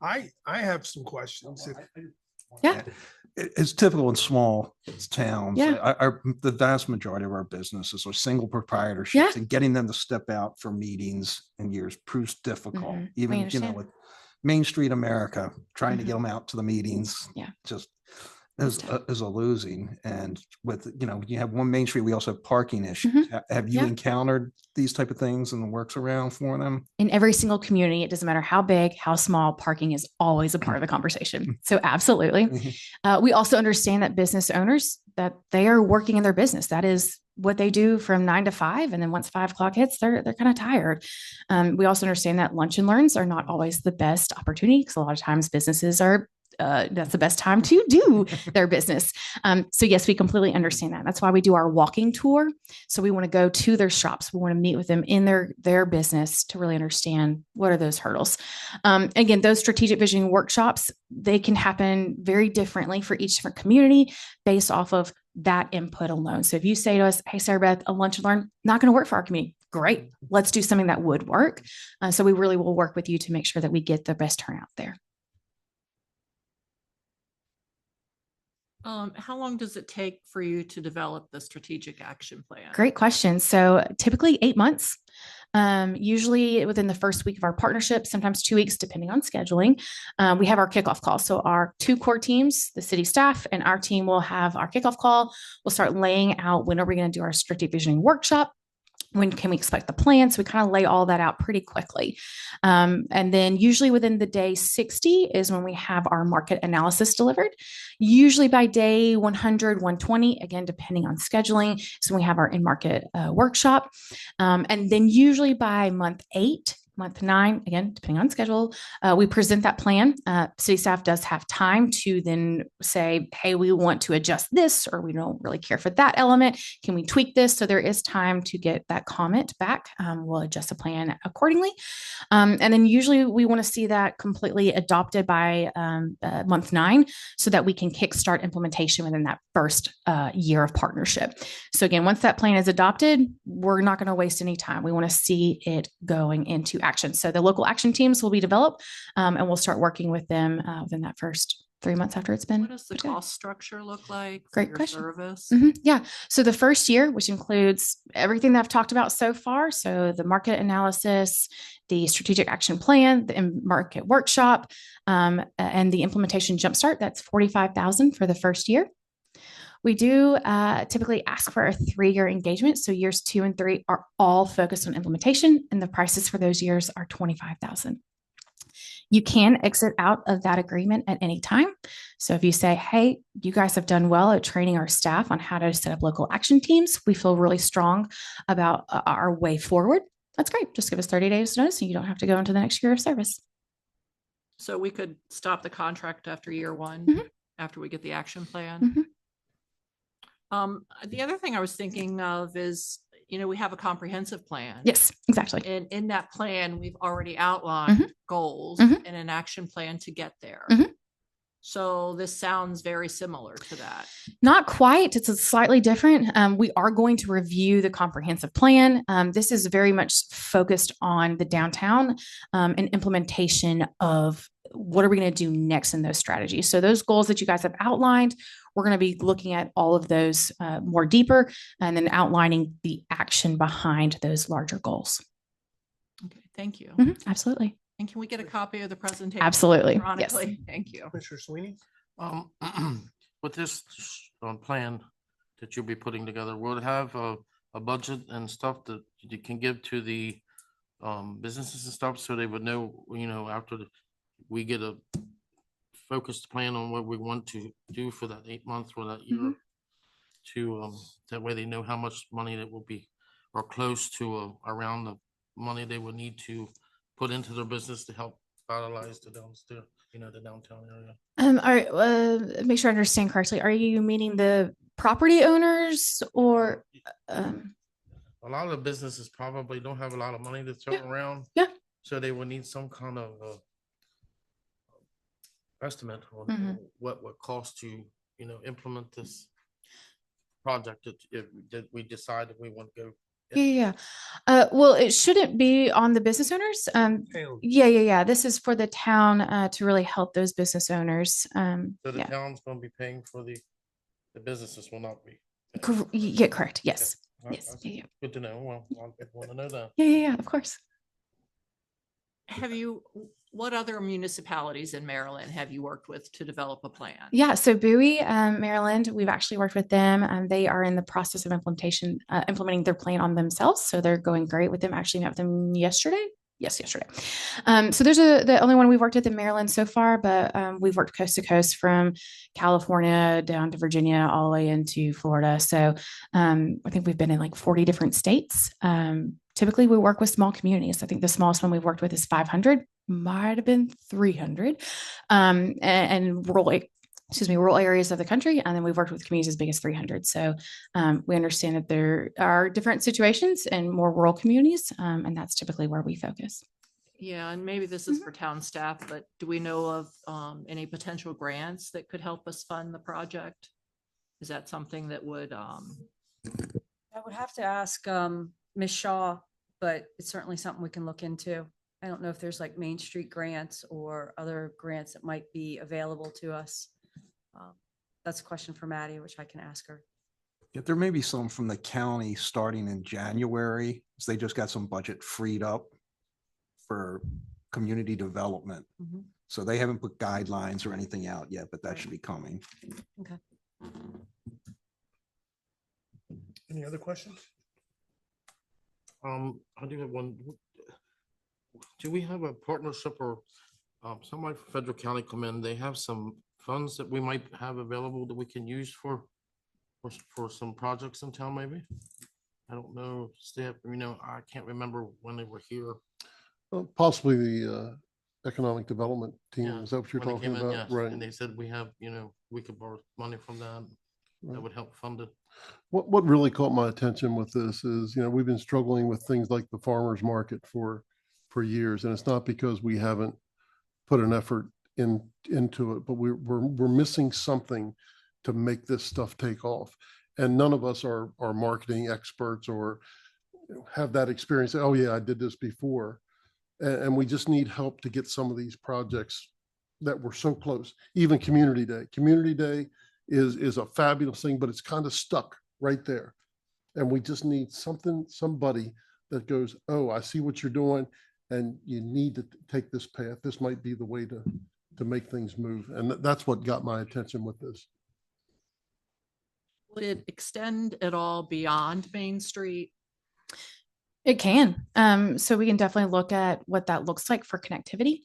I have some questions. Yeah. It's typical in small towns. Yeah. The vast majority of our businesses are single proprietorships, Yeah. and getting them to step out for meetings and years proves difficult. Mhm. We Even, understand. with Main Street America, trying to get them out to the meetings. Yeah. Just is a losing. And with, you have one Main Street, we also have parking issues. Have you Yeah. encountered these type of things and the works around for them? In every single community, it doesn't matter how big, how small, parking is always a part of the conversation. So absolutely. We also understand that business owners, that they are working in their business. That is what they do from 9 to 5. And then once 5 o'clock hits, they're kind of tired. We also understand that lunch and learns are not always the best opportunity, because a lot of times businesses are that's the best time to do their business. So yes, we completely understand that. That's why we do our walking tour. So we want to go to their shops. We want to meet with them in their business to really understand what are those hurdles. Again, those strategic visioning workshops, they can happen very differently for each different community based off of that input alone. So if you say to us, hey, Sarah Beth, a lunch and learn, not going to work for our community. Great. Let's do something that would work. So we really will work with you to make sure that we get the best turnout there. How long does it take for you to develop the strategic action plan? Great question. So typically 8 months, usually within the first week of our partnership, sometimes 2 weeks, depending on scheduling. We have our kickoff call. So our 2 core teams, the city staff and our team, will have our kickoff call. We'll start laying out, when are we going to do our strategic visioning workshop? When can we expect the plan? So we kind of lay all that out pretty quickly. And then usually within the day 60 is when we have our market analysis delivered. Usually by day 100, 120, again, depending on scheduling. So we have our in-market workshop. And then usually by month 8, month 9, again, depending on schedule, we present that plan. City staff does have time to then say, hey, we want to adjust this, or we don't really care for that element. Can we tweak this? So there is time to get that comment back. We'll adjust the plan accordingly. And then usually we want to see that completely adopted by month 9, so that we can kickstart implementation within that first year of partnership. So again, once that plan is adopted, we're not going to waste any time. We want to see it going into action. So the local action teams will be developed, and we'll start working with them within that first 3 months after it's been. What does the cost structure look like? For Great your question. Service? Yeah. So the first year, which includes everything that I've talked about so far, so the market analysis, the strategic action plan, the market workshop, and the implementation jumpstart, that's $45,000 for the first year. We do typically ask for a 3-year engagement. So years 2 and 3 are all focused on implementation, and the prices for those years are $25,000. You can exit out of that agreement at any time. So if you say, hey, you guys have done well at training our staff on how to set up local action teams, we feel really strong about our way forward, that's great. Just give us 30 days notice and you don't have to go into the next year of service. So we could stop the contract after year 1, after we get the action plan. The other thing I was thinking of is, we have a comprehensive plan. Yes, exactly. And in that plan, we've already outlined goals and an action plan to get there. So this sounds very similar to that. Not quite. It's a slightly different. We are going to review the comprehensive plan. This is very much focused on the downtown and implementation of what are we going to do next in those strategies. So those goals that you guys have outlined, we're going to be looking at all of those more deeper, and then outlining the action behind those larger goals. Okay, thank you. Absolutely. And can we get a copy of the presentation? Absolutely. Yes. electronically? Thank you. Commissioner Sweeney? With this plan that you'll be putting together, will it have a budget and stuff that you can give to the businesses and stuff, so they would know, after we get a focused plan on what we want to do for that 8 months or that year, to that way they know how much money that will be, or close to around the money they would need to put into their business to help vitalize the downstairs, the downtown area. All right. Make sure I understand correctly. Are you meaning the property owners, or? A lot of the businesses probably don't have a lot of money to throw around. Yeah. So they would need some kind of estimate on what would cost to, implement this project that we decide that we want to go. Yeah. Well, it shouldn't be on the business owners. Yeah. This is for the town to really help those business owners. So the town's going to be paying for the businesses will not be. Yeah, correct. Yes. Okay. Yes. Yeah. Good to know. Well, a lot of people want to know that. Yeah. Of course. What other municipalities in Maryland have you worked with to develop a plan? Yeah, so Bowie, Maryland, we've actually worked with them. They are in the process of implementing their plan on themselves. So they're going great with them. Actually met with them yesterday. Yes, yesterday. So there's the only one we've worked with in Maryland so far, but we've worked coast to coast from California down to Virginia, all the way into Florida. So I think we've been in like 40 different states. Typically, we work with small communities. I think the smallest one we've worked with is 500, might have been 300, and rural areas of the country. And then we've worked with communities as big as 300. So we understand that there are different situations in more rural communities, and that's typically where we focus. Yeah, and maybe this is for town staff, but do we know of any potential grants that could help us fund the project? Is that something that would? I would have to ask Ms. Shaw, but it's certainly something we can look into. I don't know if there's like Main Street grants or other grants that might be available to us. That's a question for Maddie, which I can ask her. Yeah, there may be some from the county starting in January, as they just got some budget freed up for community development. Mhm. So they haven't put guidelines or anything out yet, but that should be coming. Okay. Any other questions? I do have one. Do we have a partnership or somebody from Federal County come in? They have some funds that we might have available that we can use for some projects in town, maybe? I don't know, staff, I can't remember when they were here. Possibly the economic development team. Yeah, Is that what you're when they talking came in, about? yes, Right. and they said we have, we could borrow money from that. That Right. would help fund it. What really caught my attention with this is, we've been struggling with things like the farmer's market for years, and it's not because we haven't put an effort into it, but we're missing something to make this stuff take off. And none of us are marketing experts or have that experience. Oh yeah, I did this before. And we just need help to get some of these projects that were so close. Even Community Day. Community Day is a fabulous thing, but it's kind of stuck right there. And we just need somebody that goes, oh, I see what you're doing, and you need to take this path. This might be the way to make things move. And that's what got my attention with this. Would it extend at all beyond Main Street? It can. So we can definitely look at what that looks like for connectivity.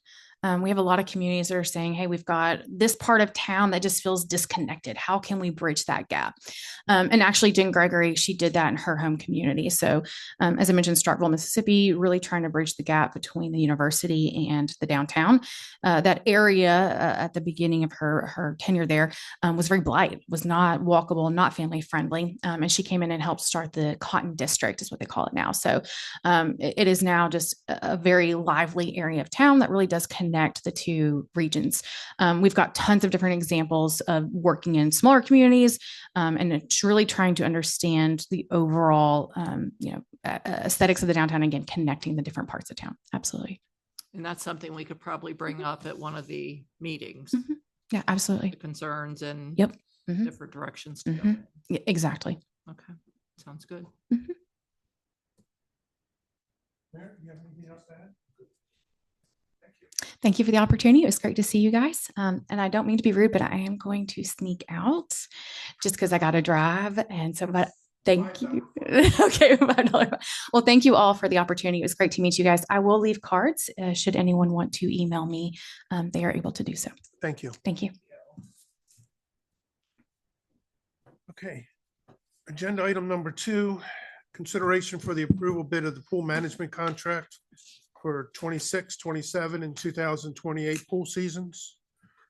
We have a lot of communities that are saying, hey, we've got this part of town that just feels disconnected. How can we bridge that gap? And actually, Jen Gregory, she did that in her home community. So as I mentioned, Starkville, Mississippi, really trying to bridge the gap between the university and the downtown. That area at the beginning of her tenure there was very blight, was not walkable, not family friendly. And she came in and helped start the Cotton District, is what they call it now. So it is now just a very lively area of town that really does connect the two regions. We've got tons of different examples of working in smaller communities, and it's really trying to understand the overall, aesthetics of the downtown, again, connecting the different parts of town. Absolutely. And that's something we could probably bring up at one of the meetings. Mhm. Yeah, absolutely. The concerns and Yep. Mhm. different directions to go. Mhm. in. Yeah, exactly. Okay, sounds good. Mayor, you have anything else to add? Thank you for the opportunity. It was great to see you guys. And I don't mean to be rude, but I am going to sneak out just because I got to drive. And so, but thank you. Okay. $5. Well, thank you all for the opportunity. It was great to meet you guys. I will leave cards. Should anyone want to email me, they are able to do so. Thank you. Thank you. Okay. Agenda item number 2, consideration for the approval bid of the pool management contract for 26, 27, and 2028 pool seasons.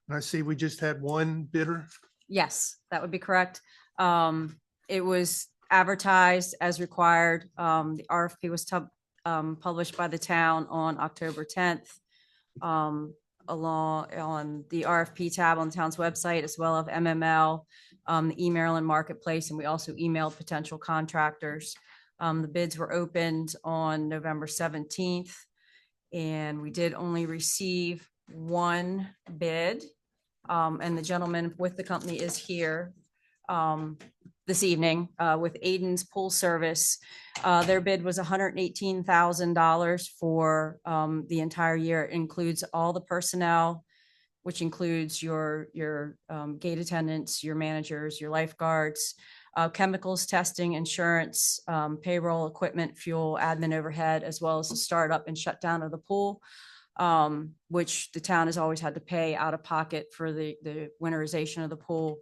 And I see we just had one bidder. Yes, that would be correct. It was advertised as required. The RFP was published by the town on October 10th. Along on the RFP tab on the town's website, as well as MML, the email and marketplace, and we also emailed potential contractors. The bids were opened on November 17th, and we did only receive one bid. And the gentleman with the company is here. this evening with Aiden's Pool Service. Their bid was $118,000 for the entire year. It includes all the personnel, which includes your gate attendants, your managers, your lifeguards, chemicals testing, insurance, payroll, equipment, fuel, admin overhead, as well as the startup and shutdown of the pool, which the town has always had to pay out of pocket for the winterization of the pool.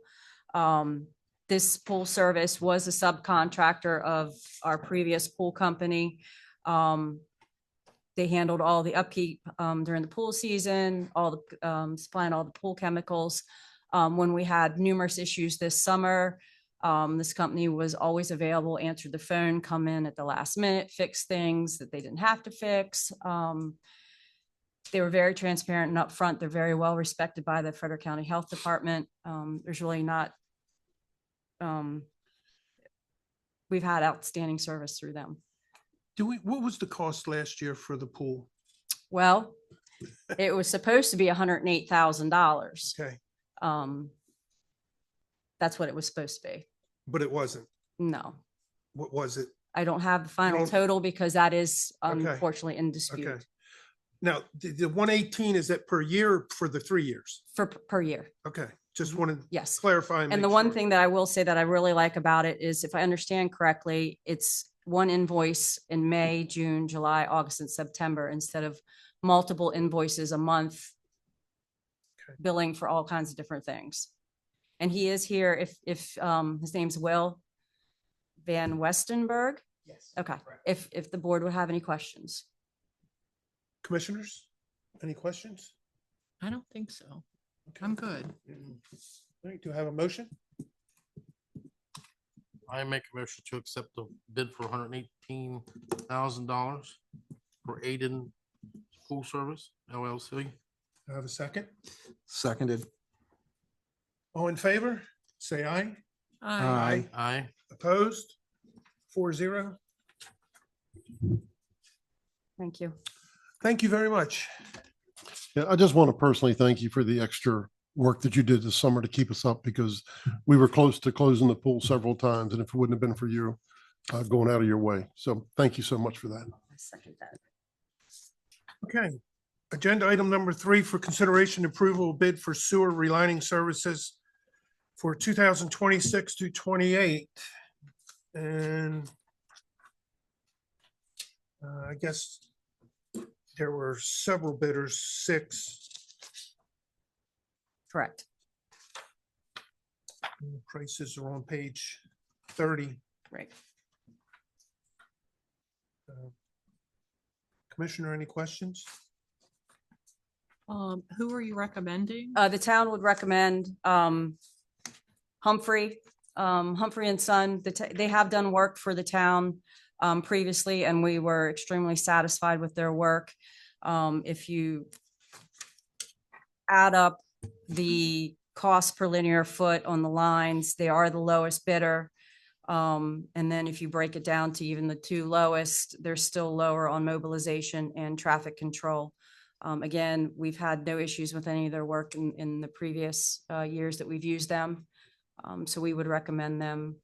This pool service was a subcontractor of our previous pool company. They handled all the upkeep during the pool season, all the supplying all the pool chemicals. When we had numerous issues this summer, this company was always available, answered the phone, come in at the last minute, fix things that they didn't have to fix. They were very transparent and upfront. They're very well respected by the Frederick County Health Department. There's really not, we've had outstanding service through them. What was the cost last year for the pool? Well, it was supposed to be $108,000. Okay, That's what it was supposed to be. but it wasn't. No, What was it? I don't have the final don't- total because that is Okay. unfortunately in Okay. dispute Now, the 118, is that per year or for the 3 years? per year. Okay, just wanted to Yes. clarify. And the one thing that I will say that I really like about it is, if I understand correctly, it's one invoice in May, June, July, August, and September, instead of multiple invoices a month, Okay. billing for all kinds of different things. And he is here if his name's Will Van Westenberg. Yes. Okay, if the board would have any questions. Commissioners, any questions? I don't think so. Okay. I'm good. All right, do I have a motion? I make a motion to accept the bid for $118,000 for Aiden Pool Service LLC. Do I have a second? Seconded. All in favor? Say aye. Aye. Aye. Opposed? 4-0. Thank you. Thank you very much. Yeah, I just want to personally thank you for the extra work that you did this summer to keep us up, because we were close to closing the pool several times, and if it wouldn't have been for you going out of your way. So thank you so much for that. I second that. Okay. Agenda item number 3 for consideration approval of bid for sewer relining services for 2026 to 28. And I guess there were several bidders, 6. Correct. And the prices are on page 30. Right. Commissioner, any questions? Who are you recommending? The town would recommend Humphrey and Son. They have done work for the town previously, and we were extremely satisfied with their work. If you add up the cost per linear foot on the lines, they are the lowest bidder. And then if you break it down to even the 2 lowest, they're still lower on mobilization and traffic control. Again, we've had no issues with any of their work in the previous years that we've used them. So we would recommend them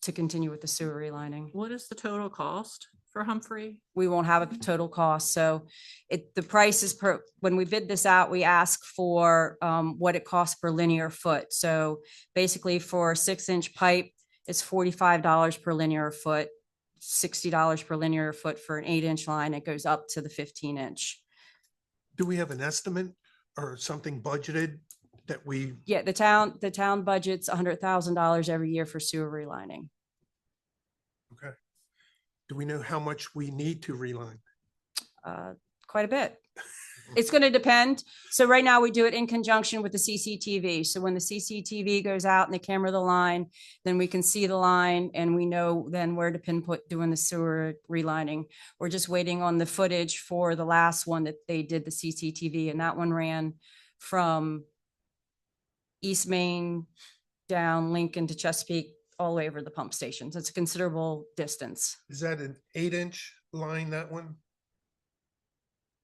to continue with the sewer relining. What is the total cost for Humphrey? We won't have a total cost. So the price is when we bid this out, we ask for what it costs per linear foot. So basically for a 6-inch pipe, it's $45 per linear foot, $60 per linear foot for an 8-inch line. It goes up to the 15-inch. Do we have an estimate or something budgeted that we, Yeah, the town budgets $100,000 every year for sewer relining. okay. Do we know how much we need to reline? Quite a bit. It's going to depend. So right now we do it in conjunction with the CCTV. So when the CCTV goes out and they camera the line, then we can see the line and we know then where to pinpoint doing the sewer relining. We're just waiting on the footage for the last one that they did the CCTV, and that one ran from East Main down Lincoln to Chesapeake, all the way over the pump stations. It's a considerable distance. Is that an 8-inch line, that one?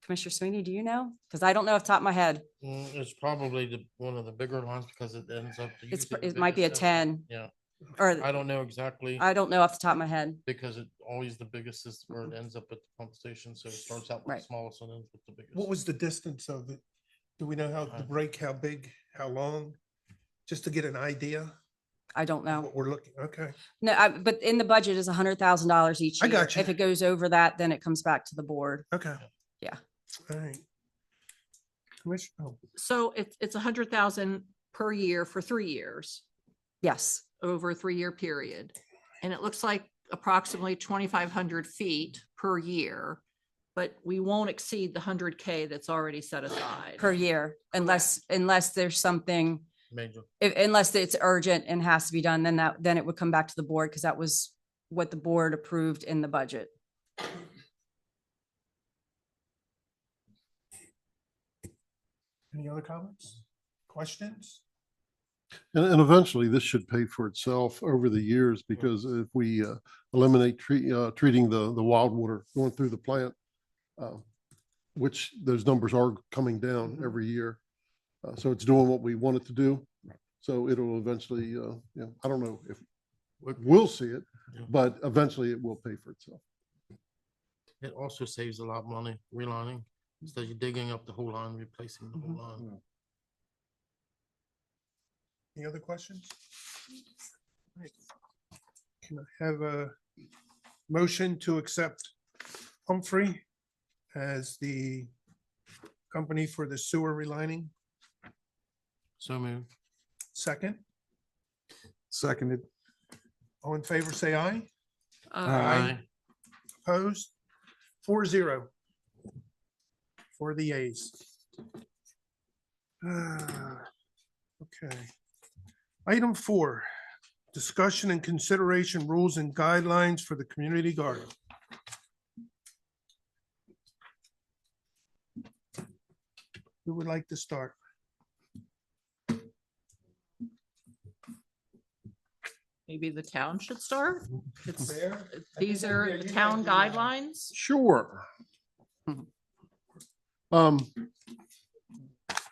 Commissioner Sweeney, do you know? Because I don't know off the top of my head. It's probably one of the bigger ones because it ends up. It usually the might be a biggest 10. Yeah. Or I don't know exactly I don't know off the top of my head. because it always the biggest is where it ends up at the pump station. So it starts out with Right. the smallest and ends with the biggest. What was the distance of it? Do we know how the break, how big, how long? Just to get an idea I don't of know. what we're looking, okay. No, but in the budget is $100,000 each I year. got you. If it goes over that, then it comes back to the board. Okay. Yeah. All right. Commissioner, oh, So it's 100,000 per year for 3 years, Yes. over a 3-year period. And it looks like approximately 2,500 feet per year, but we won't exceed the 100K that's already set aside. Per year, unless there's something, Major. unless it's urgent and has to be done, then it would come back to the board because that was what the board approved in the budget. any other comments? Questions? And eventually this should pay for itself over the years because if we eliminate treating the wild water going through the plant, which those numbers are coming down every year. So it's doing what we want it to do. So it'll eventually, I don't know if we'll see it, but eventually it will pay for itself. It also saves a lot of money relining instead of digging up the whole line, replacing the whole line. Any other questions? Right. Can I have a motion to accept Humphrey as the company for the sewer relining? So moved. Second, Seconded. all in favor, say aye. Uh, Opposed? 4-0 for the A's. Okay. Item 4, discussion and consideration rules and guidelines for the community garden. Who would like to start? Maybe the town should start. It's, Fair. these I are think, the yeah, you town might do that. guidelines. Sure.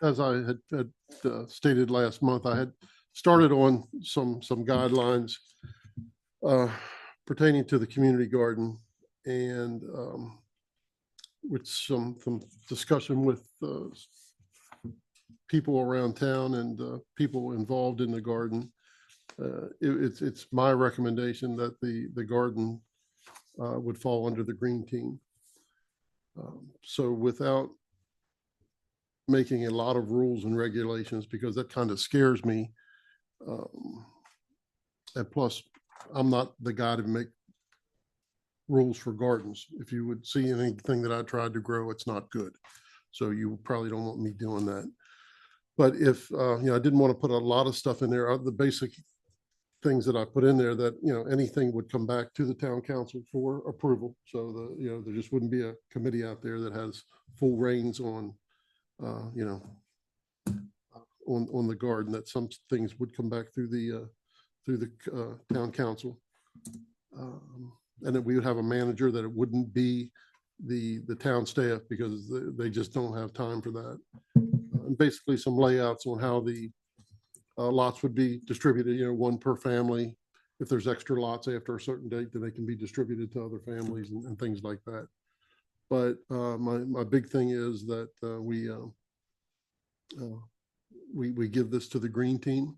As I had stated last month, I had started on some guidelines pertaining to the community garden and with some discussion with people around town and people involved in the garden. It's my recommendation that the garden would fall under the green team. So without making a lot of rules and regulations, because that kind of scares me. And plus, I'm not the guy to make rules for gardens. If you would see anything that I tried to grow, it's not good. So you probably don't want me doing that. But if, I didn't want to put a lot of stuff in there, the basic things that I put in there that, anything would come back to the town council for approval. So there just wouldn't be a committee out there that has full reins on, on the garden, that some things would come back through the town council. And that we would have a manager, that it wouldn't be the town staff, because they just don't have time for that. And basically some layouts on how the lots would be distributed, one per family. If there's extra lots after a certain date, then they can be distributed to other families and things like that. But my big thing is that we give this to the green team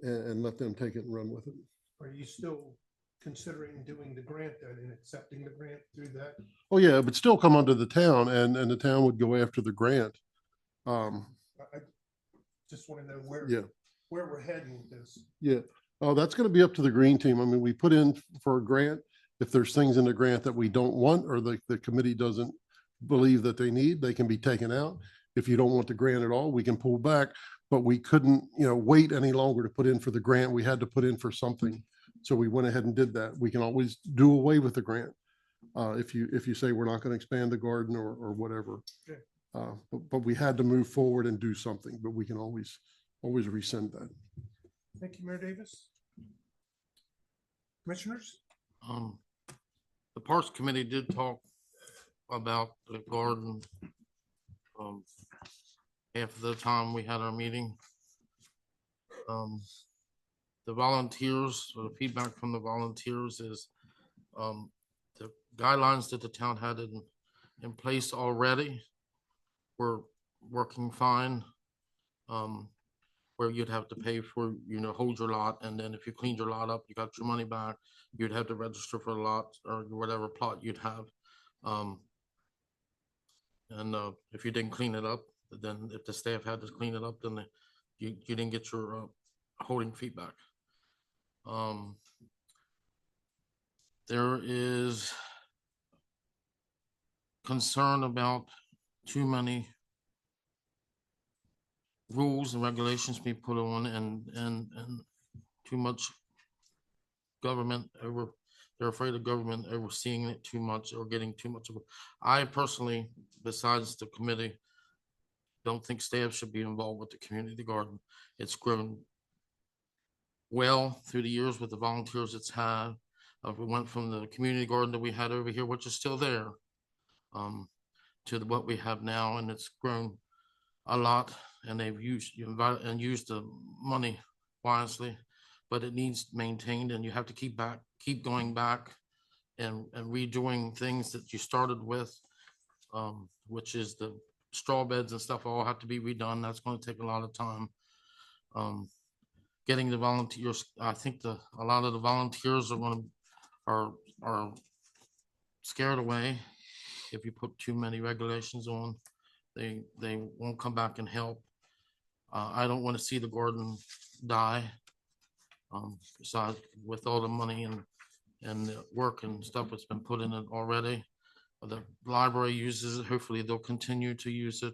and let them take it and run with it. Are you still considering doing the grant then and accepting the grant through that? Oh, yeah, but still come under the town and the town would go after the grant. I just want to know where we're heading with this. Yeah. Oh, that's going to be up to the green team. I mean, we put in for a grant. If there's things in the grant that we don't want, or the committee doesn't believe that they need, they can be taken out. If you don't want the grant at all, we can pull back, but we couldn't, wait any longer to put in for the grant. We had to put in for something. So we went ahead and did that. We can always do away with the grant. If you say we're not going to expand the garden or whatever. Okay. But we had to move forward and do something, but we can always rescind that. Thank you, Mayor Davis. Commissioners? The Parks Committee did talk about the garden half of the time we had our meeting. the volunteers, or the feedback from the volunteers is the guidelines that the town had in place already were working fine. Where you'd have to pay for, hold your lot, and then if you cleaned your lot up, you got your money back. You'd have to register for the lot or whatever plot you'd have. If you didn't clean it up, then if the staff had to clean it up, then you didn't get your holding feedback. There is concern about too many rules and regulations being put on and too much government over. They're afraid of government overseeing it too much or getting too much of it. I personally, besides the committee, don't think staff should be involved with the community garden. It's grown well through the years with the volunteers it's had. We went from the community garden that we had over here, which is still there, to what we have now, and it's grown a lot. And they've used the money wisely, but it needs maintained, and you have to keep going back and redoing things that you started with, which is the straw beds and stuff all have to be redone. That's going to take a lot of time. Getting the volunteers, I think a lot of the volunteers are scared away if you put too many regulations on. They won't come back and help. I don't want to see the garden die. Besides, with all the money and the work and stuff that's been put in it already, the library uses it. Hopefully, they'll continue to use it.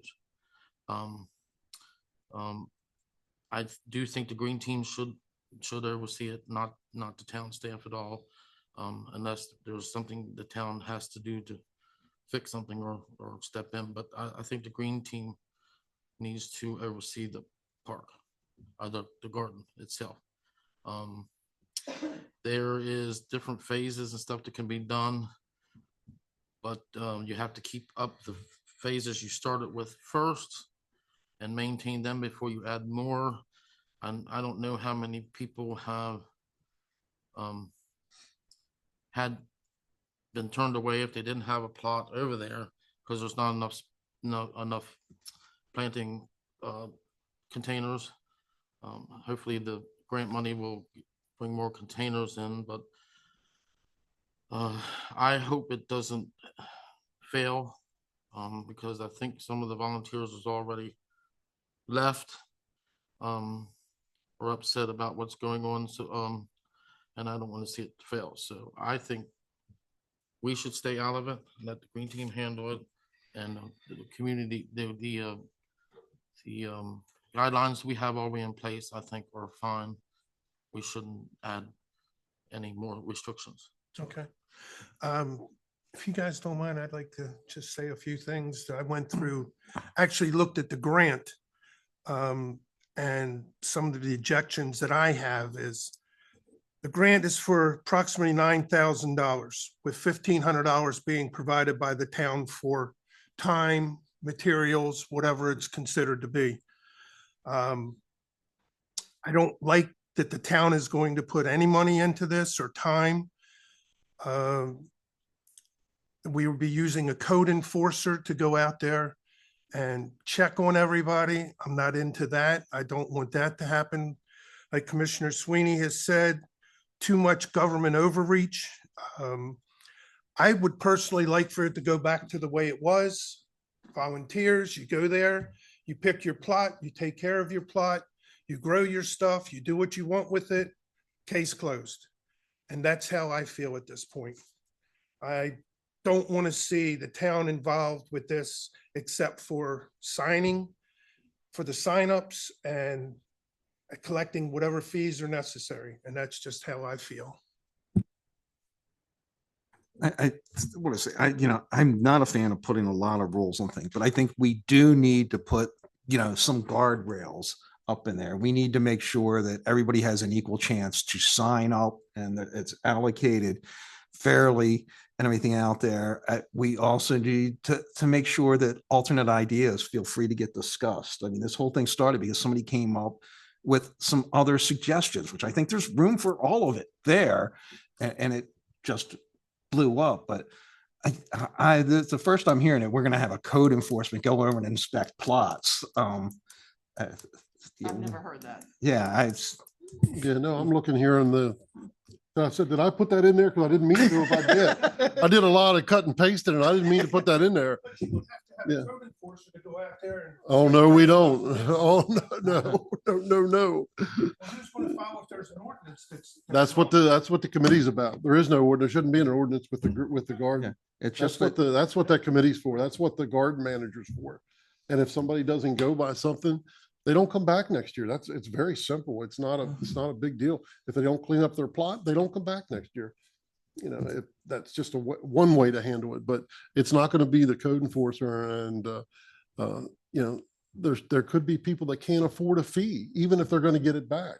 I do think the green team should oversee it, not the town staff at all, unless there's something the town has to do to fix something or step in. But I think the green team needs to oversee the park, the garden itself. There is different phases and stuff that can be done, but you have to keep up the phases you started with first and maintain them before you add more. And I don't know how many people have had been turned away if they didn't have a plot over there because there's not enough planting containers. Hopefully the grant money will bring more containers in, but I hope it doesn't fail because I think some of the volunteers has already left or upset about what's going on. So, and I don't want to see it fail. So I think we should stay out of it, let the green team handle it, and the community, the guidelines we have already in place, I think are fine. We shouldn't add any more restrictions. Okay. If you guys don't mind, I'd like to just say a few things. I went through, actually looked at the grant, and some of the objections that I have is the grant is for approximately $9,000, with $1,500 being provided by the town for time, materials, whatever it's considered to be. I don't like that the town is going to put any money into this or time. We will be using a code enforcer to go out there and check on everybody. I'm not into that. I don't want that to happen. Like Commissioner Sweeney has said, too much government overreach. I would personally like for it to go back to the way it was. Volunteers, you go there, you pick your plot, you take care of your plot, you grow your stuff, you do what you want with it, case closed. And that's how I feel at this point. I don't want to see the town involved with this except for signing for the signups and collecting whatever fees are necessary. And that's just how I feel. I want to say, I'm not a fan of putting a lot of rules on things, but I think we do need to put, some guardrails up in there. We need to make sure that everybody has an equal chance to sign up and that it's allocated fairly and everything out there. We also need to make sure that alternate ideas feel free to get discussed. I mean, this whole thing started because somebody came up with some other suggestions, which I think there's room for all of it there. And it just blew up. But this is the first I'm hearing it. We're going to have a code enforcement go over and inspect plots. I've never heard that. Yeah, Yeah, no, I'm looking here in the, I said, did I put that in there? Because I didn't mean to if I did. I did a lot of cut and pasting and I didn't mean to put that in there. Yeah. Oh, no, we don't. Oh, no. That's what the committee's about. There is no, there shouldn't be an ordinance with the garden. it's That's just what that's what that committee's for. That's what the garden manager's for. And if somebody doesn't go by something, they don't come back next year. It's very simple. It's not a big deal. If they don't clean up their plot, they don't come back next year. You know, that's just one way to handle it, but it's not going to be the code enforcer. And, you know, there could be people that can't afford a fee, even if they're going to get it back.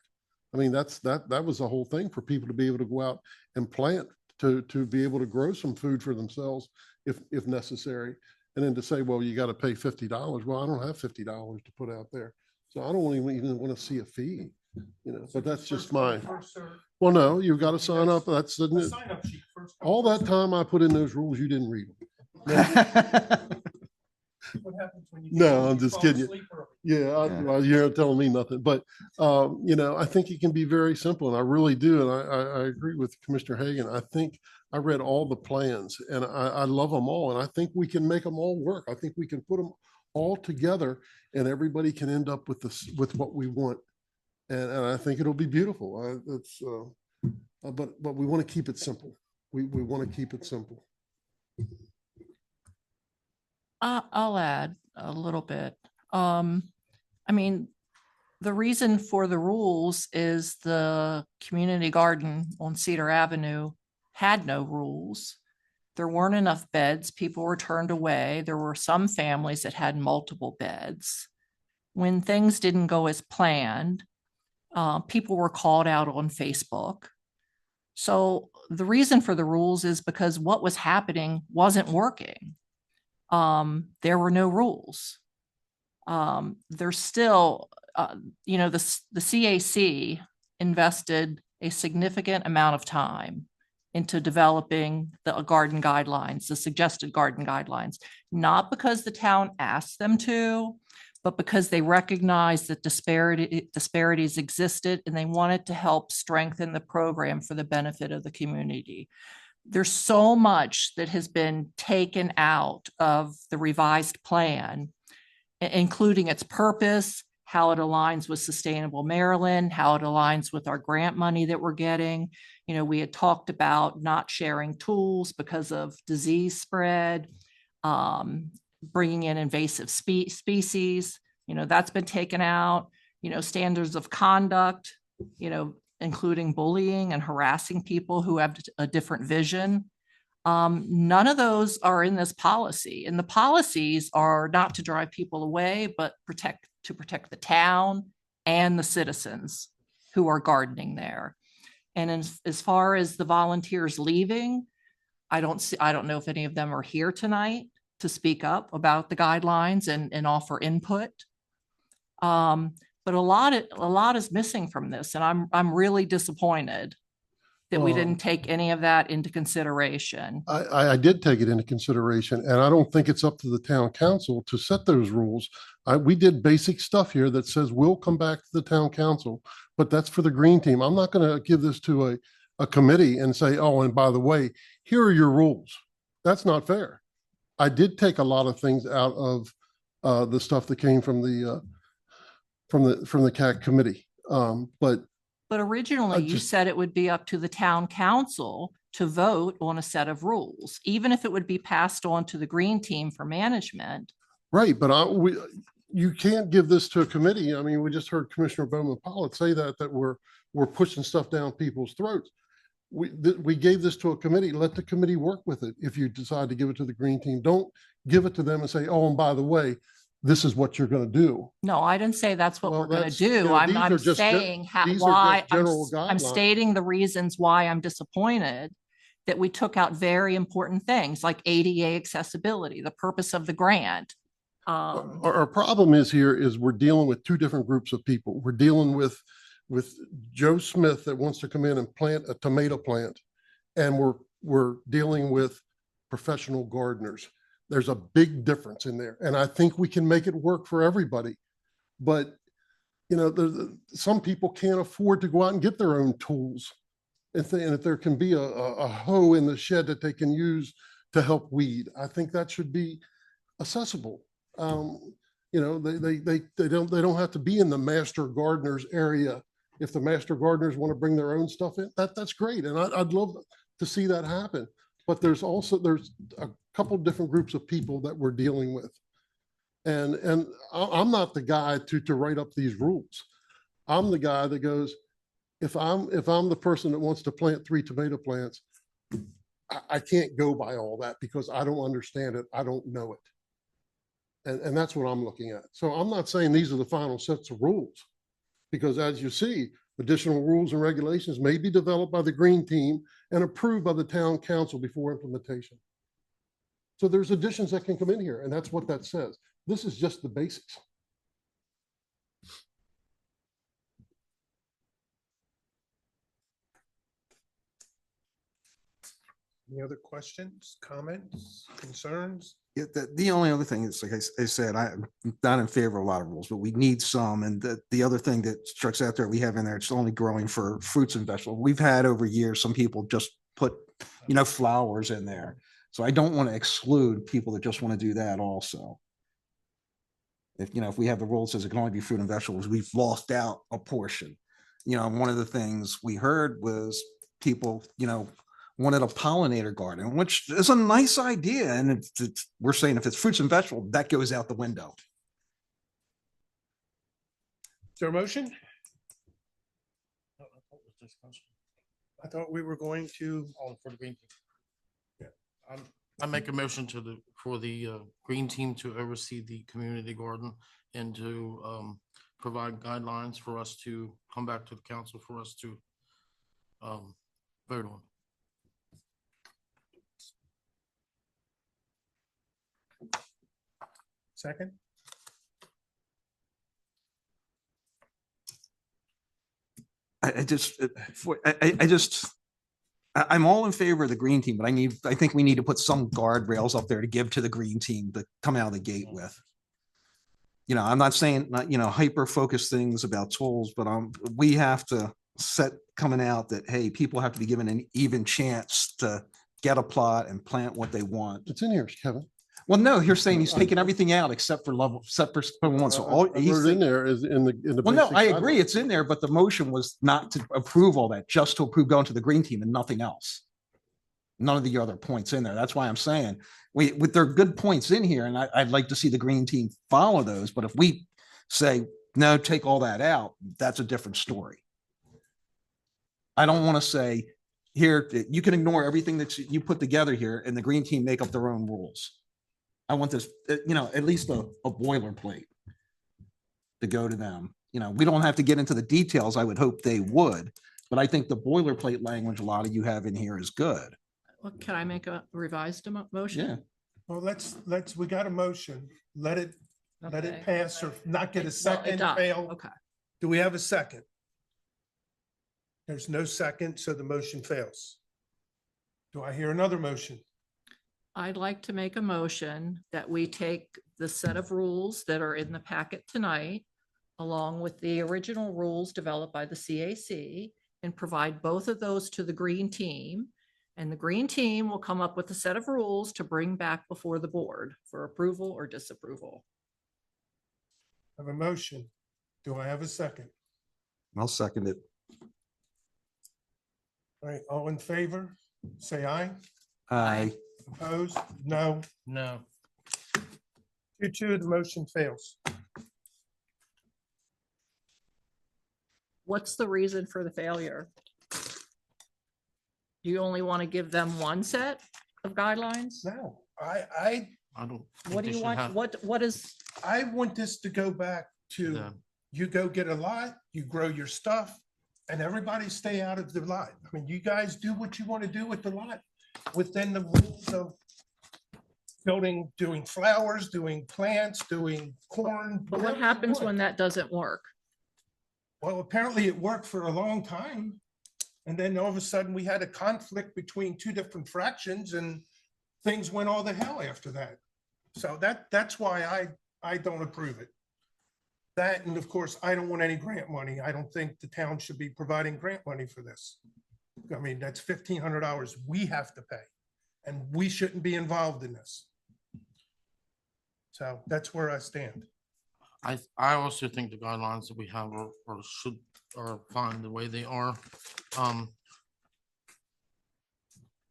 I mean, that was the whole thing, for people to be able to go out and plant, to be able to grow some food for themselves if necessary. And then to say, well, you got to pay $50. Well, I don't have $50 to put out there. So I don't even want to see a fee, you know, but that's just mine. Well, no, you've got to sign up. That's all that time I put in those rules, you didn't read them. No, I'm just kidding you. Yeah, well, you're not telling me nothing, but you know, I think it can be very simple, and I really do. And I agree with Commissioner Hagan. I think I read all the plans and I love them all. And I think we can make them all work. I think we can put them all together and everybody can end up with this, with what we want. And I think it'll be beautiful. But we want to keep it simple. We want to keep it simple. I'll add a little bit. I mean, the reason for the rules is the community garden on Cedar Avenue had no rules. There weren't enough beds. People were turned away. There were some families that had multiple beds. When things didn't go as planned, people were called out on Facebook. So the reason for the rules is because what was happening wasn't working. There were no rules. There's still, you know, the CAC invested a significant amount of time into developing the garden guidelines, the suggested garden guidelines, not because the town asked them to, but because they recognized that disparities existed and they wanted to help strengthen the program for the benefit of the community. There's so much that has been taken out of the revised plan, including its purpose, how it aligns with Sustainable Maryland, how it aligns with our grant money that we're getting. You know, we had talked about not sharing tools because of disease spread, bringing in invasive species, you know, that's been taken out, you know, standards of conduct, you know, including bullying and harassing people who have a different vision. None of those are in this policy, and the policies are not to drive people away, but to protect the town and the citizens who are gardening there. And as far as the volunteers leaving, I don't know if any of them are here tonight to speak up about the guidelines and offer input. But a lot is missing from this, and I'm really disappointed that we didn't take any of that into consideration. I did take it into consideration, and I don't think it's up to the town council to set those rules. We did basic stuff here that says we'll come back to the town council, but that's for the green team. I'm not going to give this to a committee and say, oh, and by the way, here are your rules. That's not fair. I did take a lot of things out of the stuff that came from the CAC committee, but originally you said it would be up to the town council to vote on a set of rules, even if it would be passed on to the green team for management. Right, but you can't give this to a committee. I mean, we just heard Commissioner Bowman Pollitt say that we're pushing stuff down people's throats. We gave this to a committee. Let the committee work with it. If you decide to give it to the green team, don't give it to them and say, oh, and by the way, this is what you're going to do. No, I didn't say that's what Well, we're going to that's- you do. know, these I'm are just saying these are why just general I'm guidelines. stating the reasons why I'm disappointed that we took out very important things like ADA accessibility, the purpose of the grant. Our problem is here is we're dealing with two different groups of people. We're dealing with Joe Smith that wants to come in and plant a tomato plant. And we're dealing with professional gardeners. There's a big difference in there. And I think we can make it work for everybody. But, you know, some people can't afford to go out and get their own tools. And if there can be a hoe in the shed that they can use to help weed, I think that should be accessible. You know, they don't have to be in the master gardeners area. If the master gardeners want to bring their own stuff in, that's great. And I'd love to see that happen. But there's a couple different groups of people that we're dealing with. And I'm not the guy to write up these rules. I'm the guy that goes, if I'm the person that wants to plant 3 tomato plants, I can't go by all that because I don't understand it. I don't know it. And that's what I'm looking at. So I'm not saying these are the final sets of rules, because as you see, additional rules and regulations may be developed by the green team and approved by the town council before implementation. So there's additions that can come in here, and that's what that says. This is just the basics. Any other questions, comments, concerns? Yeah, the only other thing is, like I said, I'm not in favor of a lot of rules, but we need some. And the other thing that strikes out there, we have in there, it's only growing for fruits and vegetables. We've had over years, some people just put, you know, flowers in there. So I don't want to exclude people that just want to do that also. If, you know, if we have the rule that says it can only be fruit and vegetables, we've lost out a portion. You know, one of the things we heard was people, you know, wanted a pollinator garden, which is a nice idea. And we're saying if it's fruits and vegetables, that goes out the window. Is there a motion? I thought we were going to. For the green. Yeah. I make a motion for the green team to oversee the community garden and to provide guidelines for us to come back to the council for us to vote on. Second? I'm all in favor of the green team, but I think we need to put some guardrails up there to give to the green team to come out of the gate with. You know, I'm not saying, you know, hyper focused things about tools, but we have to set coming out that, hey, people have to be given an even chance to get a plot and plant what they want. It's in here, Kevin. Well, no, you're saying he's taking everything out except for level, except for one. So all What's in there is in the. well, no, basic I agree. guidelines. It's in there, but the motion was not to approve all that, just to approve going to the green team and nothing else. None of the other points in there. That's why I'm saying with their good points in here, and I'd like to see the green team follow those. But if we say, no, take all that out, that's a different story. I don't want to say here, you can ignore everything that you put together here and the green team make up their own rules. I want this, you know, at least a boilerplate to go to them. You know, we don't have to get into the details. I would hope they would, but I think the boilerplate language a lot of you have in here is good. Well, can I make a revised motion? Yeah. Well, we got a motion. Let it Okay. pass or not get a Well, second, adopt. fail. Okay. Do we have a second? There's no second, so the motion fails. Do I hear another motion? I'd like to make a motion that we take the set of rules that are in the packet tonight, along with the original rules developed by the CAC, and provide both of those to the green team. And the green team will come up with a set of rules to bring back before the board for approval or disapproval. I have a motion. Do I have a second? I'll second it. All right, all in favor, say aye. Aye. Opposed? No. No. 2-2, the motion fails. What's the reason for the failure? Do you only want to give them one set of guidelines? No, I don't. What do you want? What is, I want this to go back to, Yeah. you go get a lot, you grow your stuff, and everybody stay out of the lot. I mean, you guys do what you want to do with the lot within the rules of doing flowers, doing plants, doing corn. But what whatever you happens want. when that doesn't work? Well, apparently it worked for a long time. And then all of a sudden we had a conflict between two different fractions and things went all the hell after that. So that's why I don't approve it. That, and of course, I don't want any grant money. I don't think the town should be providing grant money for this. I mean, that's $1,500 we have to pay, and we shouldn't be involved in this. So that's where I stand. I also think the guidelines that we have are fine the way they are.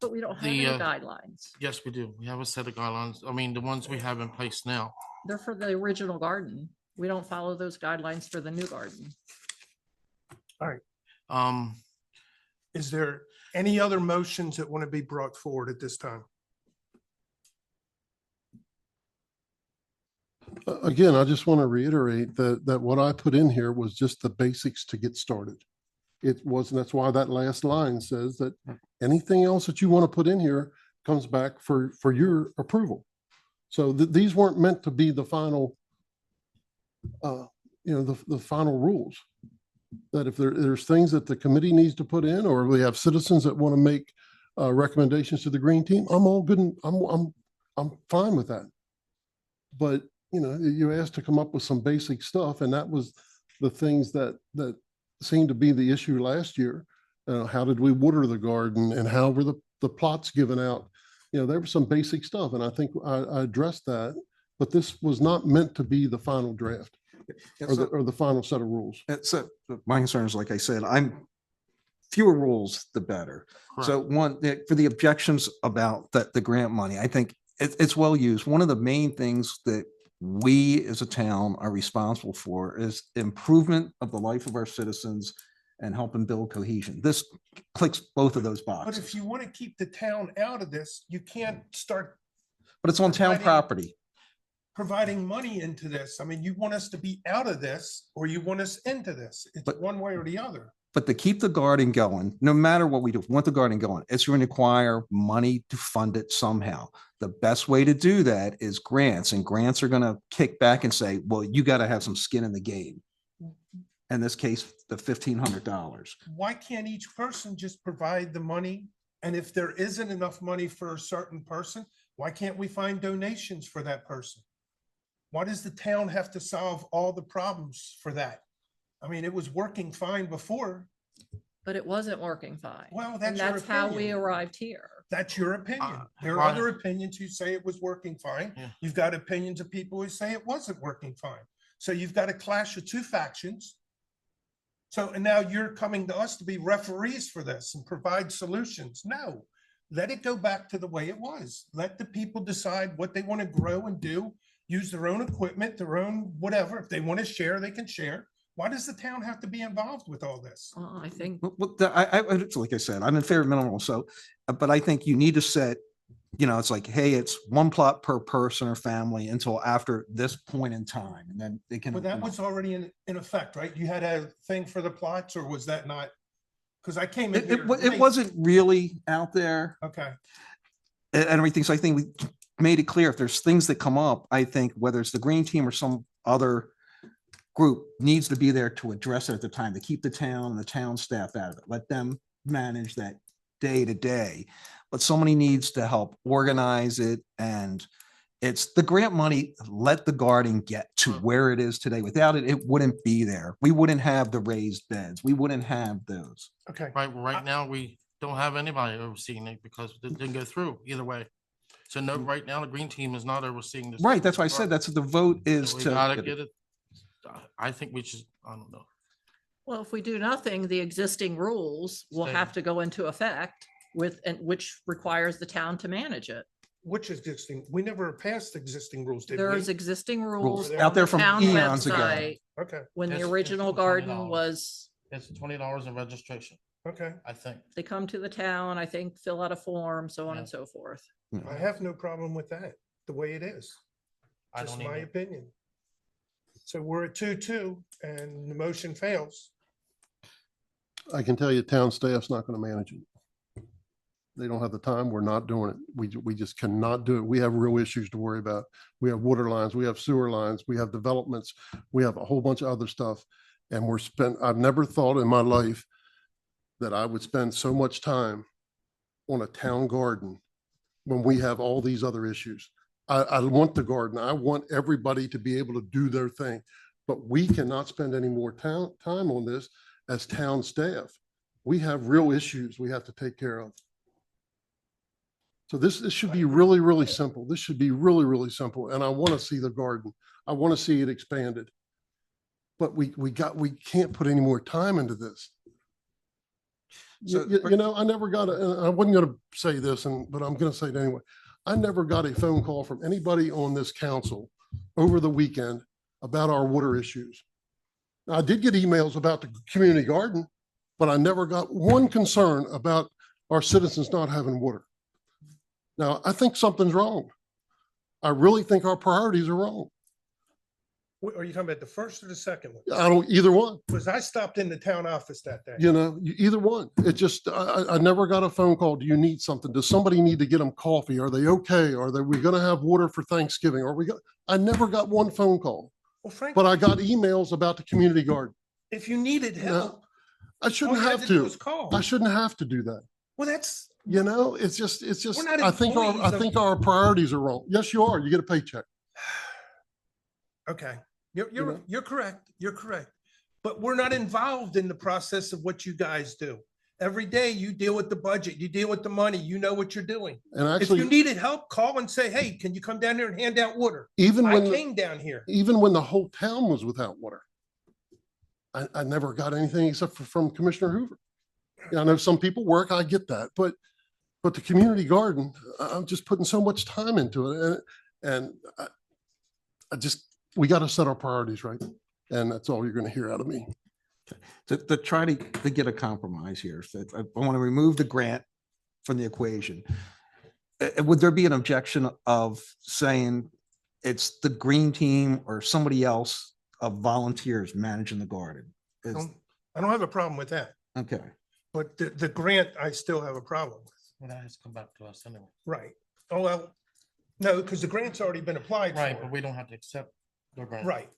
But we don't have The, any uh, guidelines. Yes, we do. We have a set of guidelines. I mean, the ones we have in place now. They're for the original garden. We don't follow those guidelines for the new garden. Um, Is there any other motions that want to be brought forward at this time? Again, I just want to reiterate that what I put in here was just the basics to get started. It wasn't, that's why that last line says that anything else that you want to put in here comes back for your approval. So these weren't meant to be the final, the final rules. That if there's things that the committee needs to put in, or we have citizens that want to make recommendations to the green team, I'm all good. And I'm fine with that. But you asked to come up with some basic stuff, and that was the things that seemed to be the issue last year. How did we water the garden, and how were the plots given out? There was some basic stuff, and I think I addressed that. But this was not meant to be the final draft or the final set of rules. So my concern is, like I said, fewer rules, the better. So for the objections about the grant money, I think it's well used. One of the main things that we as a town are responsible for is improvement of the life of our citizens and helping build cohesion. This clicks both of those But boxes. if you want to keep the town out of this, you can't start But it's on town providing- property. providing money into this. I mean, you want us to be out of this or you want us into this. It's But- one way or the other. But to keep the garden going, no matter what we do, want the garden going, it's going to require money to fund it somehow. The best way to do that is grants, and grants are going to kick back and say, well, you got to have some skin in the game. In this case, the $1,500. Why can't each person just provide the money? And if there isn't enough money for a certain person, why can't we find donations for that person? Why does the town have to solve all the problems for that? I mean, it was working fine before. But it wasn't working fine. Well, And that's your that's how we opinion. arrived here. That's your opinion. There are right. other opinions who say it was working fine. Yeah. You've got opinions of people who say it wasn't working fine. So you've got a clash of two factions. So, and now you're coming to us to be referees for this and provide solutions. No, let it go back to the way it was. Let the people decide what they want to grow and do, use their own equipment, their own whatever. If they want to share, they can share. Why does the town have to be involved with all this? Well, I think Well, like I said, I'm in favor of minimal. So, but I think you need to set, it's like, hey, it's one plot per person or family until after this point in time, and then they can. But that was already in effect, right? You had a thing for the plots, or was that not? Because I came in here. It late. wasn't really out there Okay, and everything. So I think we made it clear if there's things that come up, I think whether it's the green team or some other group needs to be there to address it at the time, to keep the town and the town staff out of it. Let them manage that day to day. But somebody needs to help organize it, and it's the grant money. Let the garden get to where it is today. Without it, it wouldn't be there. We wouldn't have the raised beds. We wouldn't have those. okay. right now, we don't have anybody overseeing it because it didn't go through either way. So no, right now, the green team is not overseeing this. Right. That's why I said that's what the vote is So we to. gotta get it. I think we should, I don't know. well, if we do nothing, the existing rules will Stay. have to go into effect and which requires the town to manage it. Which existing, we never passed existing rules, did we? There's existing rules out there on the from town eons ago. website Okay, when the It's original $20. garden was, It's $20 in registration, okay. I think. they come to the town, I think, fill out a form, so on Yeah. and so forth. I have no problem with that, the way it is. I Just don't my either. opinion. So we're at 2-2 and the motion fails. I can tell you, town staff's not going to manage it. They don't have the time. We're not doing it. We just cannot do it. We have real issues to worry about. We have water lines, we have sewer lines, we have developments, we have a whole bunch of other stuff. And I've never thought in my life that I would spend so much time on a town garden when we have all these other issues. I want the garden. I want everybody to be able to do their thing, but we cannot spend any more time on this as town staff. We have real issues we have to take care of. So this should be really, really simple. This should be really, really simple. And I want to see the garden. I want to see it expanded. But we can't put any more time into this. So- You know, I never got I wasn't going to say this, but I'm going to say it anyway. I never got a phone call from anybody on this council over the weekend about our water issues. Now, I did get emails about the community garden, but I never got one concern about our citizens not having water. Now, I think something's wrong. I really think our priorities are wrong. Are you talking about the first or the second one? I don't, either one. Because I stopped in the town office that day. You know, either one. It just, I never got a phone call. Do you need something? Does somebody need to get them coffee? Are they okay? We going to have water for Thanksgiving? I never got one phone call, Well, Frank, but I got emails about the community garden. if you needed help, I all shouldn't you had have to do to. was call. I shouldn't have to do that. Well, that's, You know, it's just, We're not I think employees of- our priorities are wrong. Yes, you are. You get a paycheck. okay. know? You're correct. You're correct. But we're not involved in the process of what you guys do. Every day you deal with the budget, you deal with the money, you know what you're doing. And If you actually, needed help, call and say, hey, can you come down there and hand out water? even I when, came down here. even when the whole town was without water, I never got anything except from Commissioner Hoover. Yeah, I know some people work, I get that, but the community garden, I'm just putting so much time into it. And we got to set our priorities right. And that's all you're going to hear out of me. To try to get a compromise here. So I want to remove the grant from the equation. Would there be an objection of saying it's the green team or somebody else of volunteers managing the garden? I don't have a problem with that, Okay. but the grant, I still have a problem with. Well, that has come back to us anyway. Right. Oh, well, no, because the grant's already been applied Right, for. but we don't have to accept the grant. Right.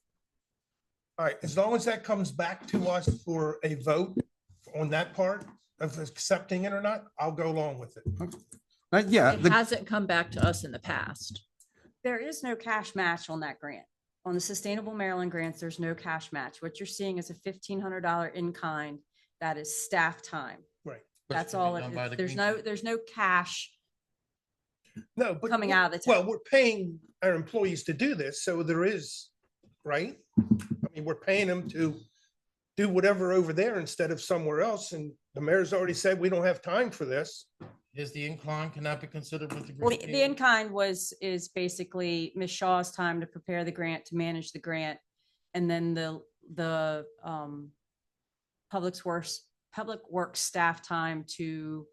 All right, as long as that comes back to us for a vote on that part of accepting it or not, I'll go along with it. Yeah, It hasn't come back to us in the past. There is no cash match on that grant. On the Sustainable Maryland grants, there's no cash match. What you're seeing is a $1,500 in kind. That is staff time. Right. That's Which can be all. done by the There's green team. no cash No, but. coming out of the town. Well, we're paying our employees to do this, so there is, right? I mean, we're paying them to do whatever over there instead of somewhere else, and the mayor's already said we don't have time for this. Is the incline, can that be considered with the Well, green the team? in-kind is basically Ms. Shaw's time to prepare the grant, to manage the grant. And then the public works staff time to,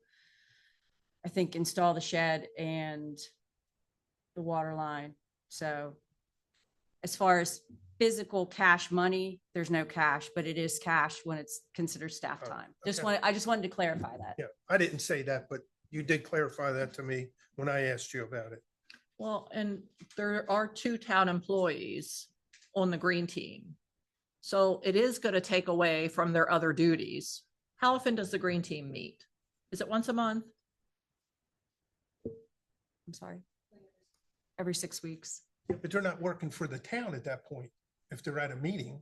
I think, install the shed and the water line. So as far as physical cash money, there's no cash, but it is cash when it's considered staff Oh, time. okay. I just wanted to clarify that. Yeah, I didn't say that, but you did clarify that to me when I asked you about it. Well, and there are 2 town employees on the green team. So it is going to take away from their other duties. How often does the green team meet? Is it once a month? I'm sorry. Every 6 weeks. But they're not working for the town at that point, if they're at a meeting.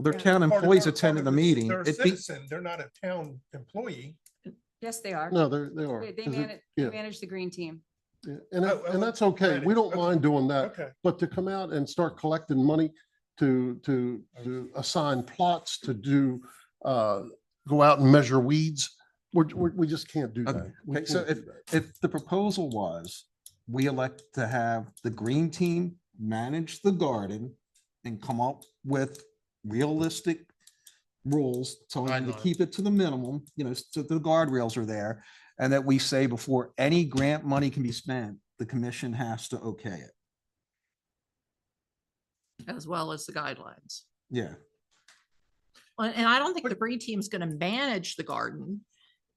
their Yeah, town part of employees our- attending the part of it's- meeting. They're a It'd be- citizen, they're not a town employee. Yes, they are. No, they are. They 'Cause manage, yeah. manage the green team. Yeah, Oh, and that's okay. We don't mind doing that. Okay. But to come out and start collecting money to assign plots, to do, go out and measure weeds, we just can't do that. We Okay, so can't do that. if the proposal was, we elect to have the green team manage the garden and come up with realistic rules, telling you to Guidelines. keep it to the minimum, so the guardrails are there. And that we say before any grant money can be spent, the commission has to okay it. As well as the guidelines. Yeah. And I don't think the green team's going to manage the garden.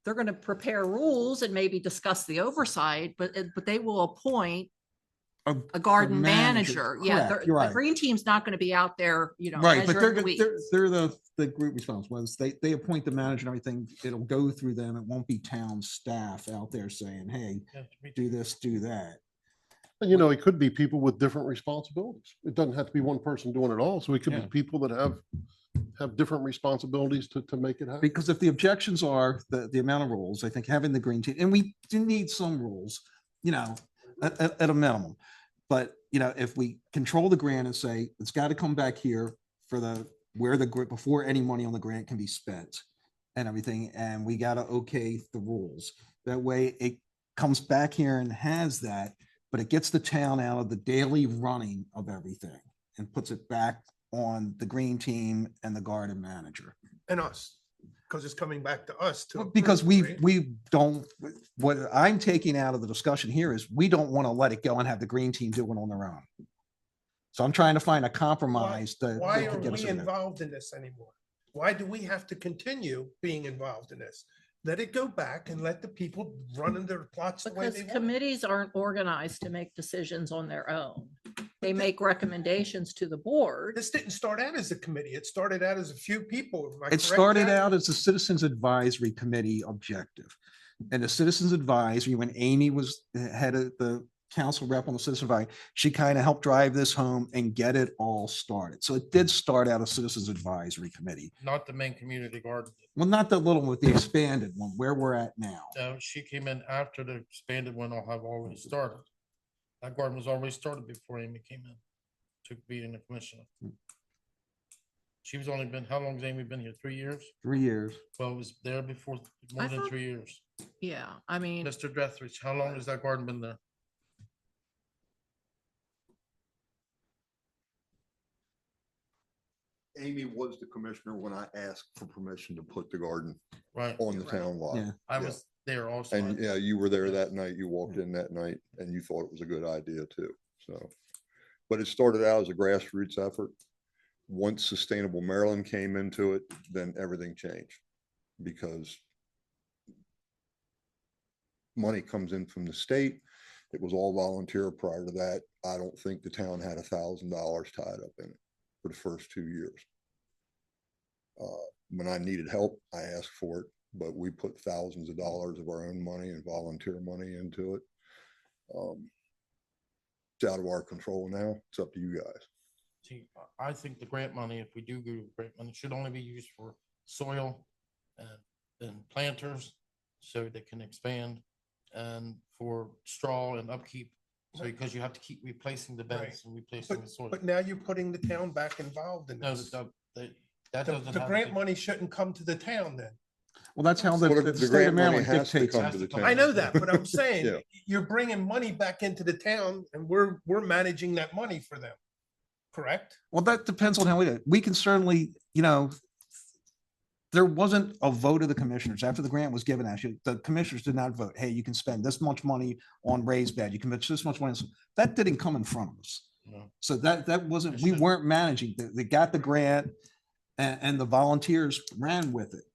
they're going to prepare rules and maybe discuss the oversight, but they will appoint a garden manager. Yeah, Correct, you're the right. green team's not going to be out there, Right, but measuring the weeds. they're the group responsible. Once they appoint the manager and everything, it'll go through them. It won't be town staff out there saying, hey, do this, do that. And you know, it could be people with different responsibilities. It doesn't have to be one person doing it all. So it could Yeah. be people that have different responsibilities to make it happen. Because if the objections are the amount of rules, I think having the green team, and we do need some rules, at a minimum. But, if we control the grant and say, it's got to come back here for before any money on the grant can be spent and everything, and we got to okay the rules. That way it comes back here and has that, but it gets the town out of the daily running of everything and puts it back on the green team and the garden manager. And us, because it's coming back to us to. Because approve, right? we don't, what I'm taking out of the discussion here is we don't want to let it go and have the green team do it on their own. So I'm trying to find a compromise that. Why that are could get us we in there. involved in this anymore? Why do we have to continue being involved in this? Let it go back and let the people run in their plots the way Because they want. committees aren't organized to make decisions on their own. They make recommendations to the board. This didn't start out as a committee. It started out as a few people. Am I It correct, started Jack? out as a Citizens Advisory Committee objective. And the Citizens Advisory, when Amy was head of the council rep on the Citizen Advisory, she kind of helped drive this home and get it all started. So it did start out a Citizens Advisory Committee. Not the main community garden. Well, not the little one, with the expanded one, where we're at now. She came in after the expanded one will have already started. That garden was already started before Amy came in to be in the commissioner. She was only been, how long has Amy been here? 3 years? 3 years. Well, it was there before more I than thought- 3 years. Yeah, I mean, Mr. Drethridge, how long has that garden been there? Amy was the commissioner when I asked for permission to put the garden Right. on the town lot. Yeah. I Yeah. was there also. And yeah, you were there that night. You walked in that night and you thought it was a good idea too. So, but it started out as a grassroots effort. Once Sustainable Maryland came into it, then everything changed because money comes in from the state. It was all volunteer prior to that. I don't think the town had $1,000 tied up in it for the first 2 years. When I needed help, I asked for it, but we put thousands of dollars of our own money and volunteer money into it. It's out of our control now. It's up to you guys. See, I think the grant money, if we do go to grant money, should only be used for soil and planters so they can expand and for straw and upkeep. So because you have to keep replacing the beds and replacing the soil. But now you're putting the town back involved in No, this. that The doesn't. the have grant to- money shouldn't come to the town then. Well, that's how the Well, the the state grant of money Maryland has to dictates. come it. to the town. I know that, but I'm saying, Yeah. you're bringing money back into the town and we're managing that money for them. Correct? Well, that depends on how we do it. We can certainly, there wasn't a vote of the commissioners after the grant was given. Actually, the commissioners did not vote. Hey, you can spend this much money on raised bed. You can spend this much money. That didn't come in front of us. No. So that wasn't, It we shouldn't. weren't managing. They got the grant and the volunteers ran with it.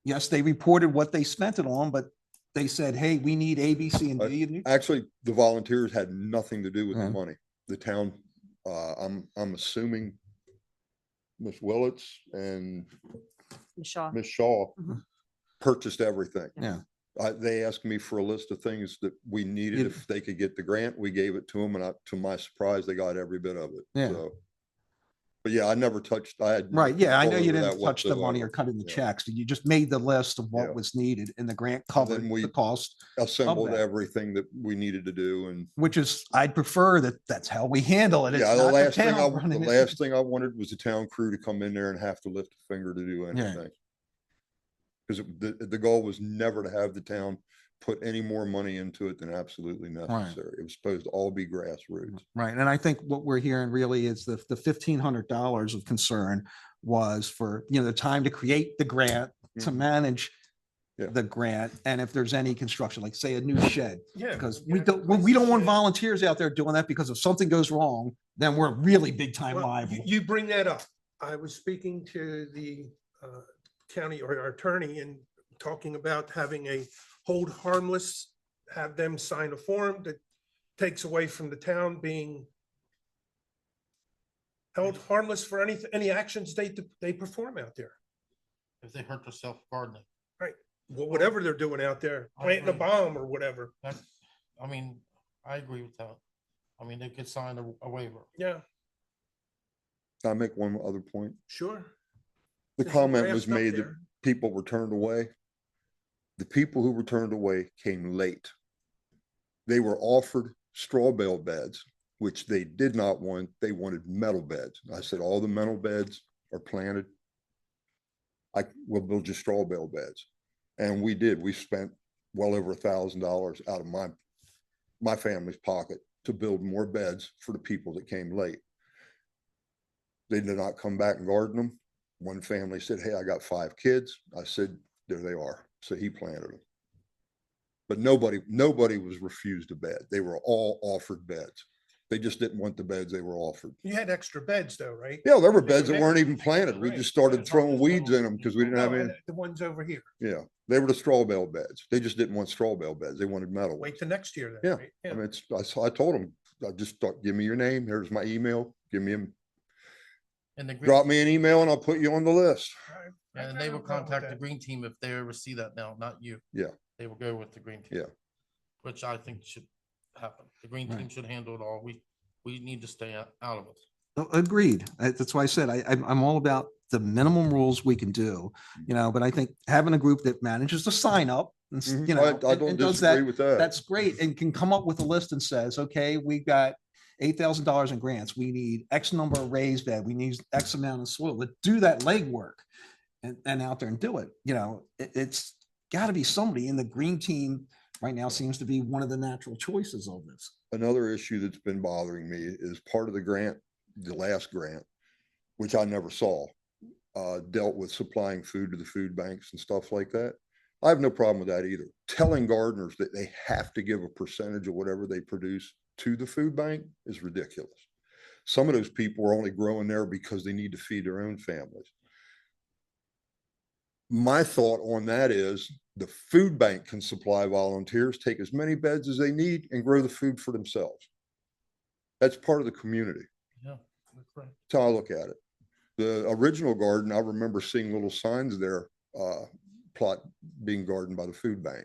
Yes, they reported what they spent it on, but they said, hey, we need A, B, C, and D. and you- Actually, the volunteers had nothing to do with the Mhm. money. The town, I'm assuming Miss Willets and Michelle. Miss Shaw Mhm. purchased everything. Yeah. They asked me for a list of things that we needed. Yeah. If they could get the grant, we gave it to them, and to my surprise, they got every bit of it. Yeah. So, but yeah, I never touched, I had. no Right, yeah, I know control you over didn't that touch the money or whatsoever. cut in the Yeah. checks. You just made the list of Yeah. what was needed and the grant then covered we- the cost, Assembled that. everything that we needed to do, and which is, I'd prefer that's how we handle it. It's yeah, the not last thing town the running it. last thing I wanted was the town crew to come in there and have to lift a finger to do anything. Because the goal was never to have the town put any more money into it than absolutely necessary. It was supposed to all be grassroots. Right, and I think what we're hearing really is the $1,500 of concern was for, the time to create the grant, to Mhm. manage Yeah. the grant, and if there's any construction, like say a new shed. Yeah. Because you we have to don't, place we the don't want shed. volunteers out there doing that, because if something goes wrong, then we're really big time Well, liable. You bring that up. I was speaking to the county or our attorney, and talking about having a hold harmless, have them sign a form that takes away from the town being held harmless for any actions they perform out there. If they hurt themselves gardening. Well, whatever they're doing out there, planting a agree. bomb or whatever. I mean, I agree with that. I mean, they could sign a waiver. Yeah, Can I make one other point? sure. The There's some comment grass was up made that there. people were turned away. The people who were turned away came late. They were offered straw bale beds, which they did not want. They wanted metal beds. I said, all the metal beds are planted. I will build you straw bale beds. And we did. We spent well over $1,000 out of my family's pocket to build more beds for the people that came late. They did not come back and garden them. One family said, hey, I got 5 kids. I said, there they are. So he planted them. But nobody was refused a bed. They were all offered beds. They just didn't want the beds they were offered. You had extra beds though, right? Yeah, there were beds that weren't even planted. We Right. just started throwing weeds in them because we didn't have No, any. the ones over here. Yeah, they were the straw bale beds. They just didn't want straw bale beds. They wanted metal Wait ones. till next year then. Yeah, right? I mean, I told them, I just thought, give me your name. Here's my email. And the Drop me an email and I'll put you on the list. And they will contact the green team if they ever see that now, not you. Yeah. They will go with the green team. Yeah. Which I think should happen. The green team Right. should handle it all. We need to stay out of it. Agreed. That's why I said I'm all about the minimum rules we can do, but I think having a group that manages to sign up, and, Mhm. I and don't does disagree that, with that. that's great, and can come up with a list and says, okay, we got $8,000 in grants. We need X number of raised bed. We need X amount of soil. But do that legwork and out there and do it. It's got to be somebody in the green team right now seems to be one of the natural choices of this. Another issue that's been bothering me is part of the grant, the last grant, which I never saw, dealt with supplying food to the food banks and stuff like that. I have no problem with that either. Telling gardeners that they have to give a percentage of whatever they produce to the food bank is ridiculous. Some of those people are only growing there because they need to feed their own families. My thought on that is the food bank can supply volunteers, take as many beds as they need and grow the food for themselves. That's part of the community. Yeah. That's right. That's how I look at it. The original garden, I remember seeing little signs there, plot being gardened by the food bank.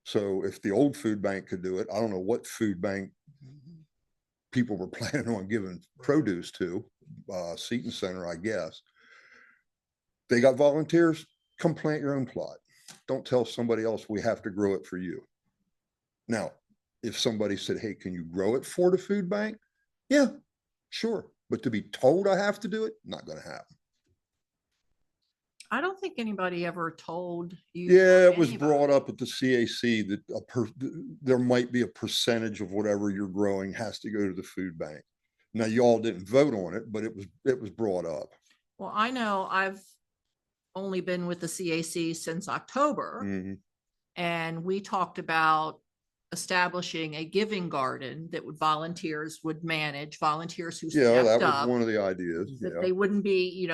So if the old food bank could do it, I don't know what food bank people were planning on giving produce to, Seton Center, I guess. They got volunteers, come plant your own plot. Don't tell somebody else we have to grow it for you. Now, if somebody said, hey, can you grow it for the food bank? Yeah, sure. But to be told I have to do it, not going to happen. I don't think anybody ever told you. Yeah, or it was anybody. brought up at the CAC that there might be a percentage of whatever you're growing has to go to the food bank. Now, you all didn't vote on it, but it was brought up. Well, I know I've only been with the CAC since October, Mhm. and we talked about establishing a giving garden that volunteers would manage, volunteers who Yeah, that stepped was up, one of the ideas. that Yeah. they wouldn't be,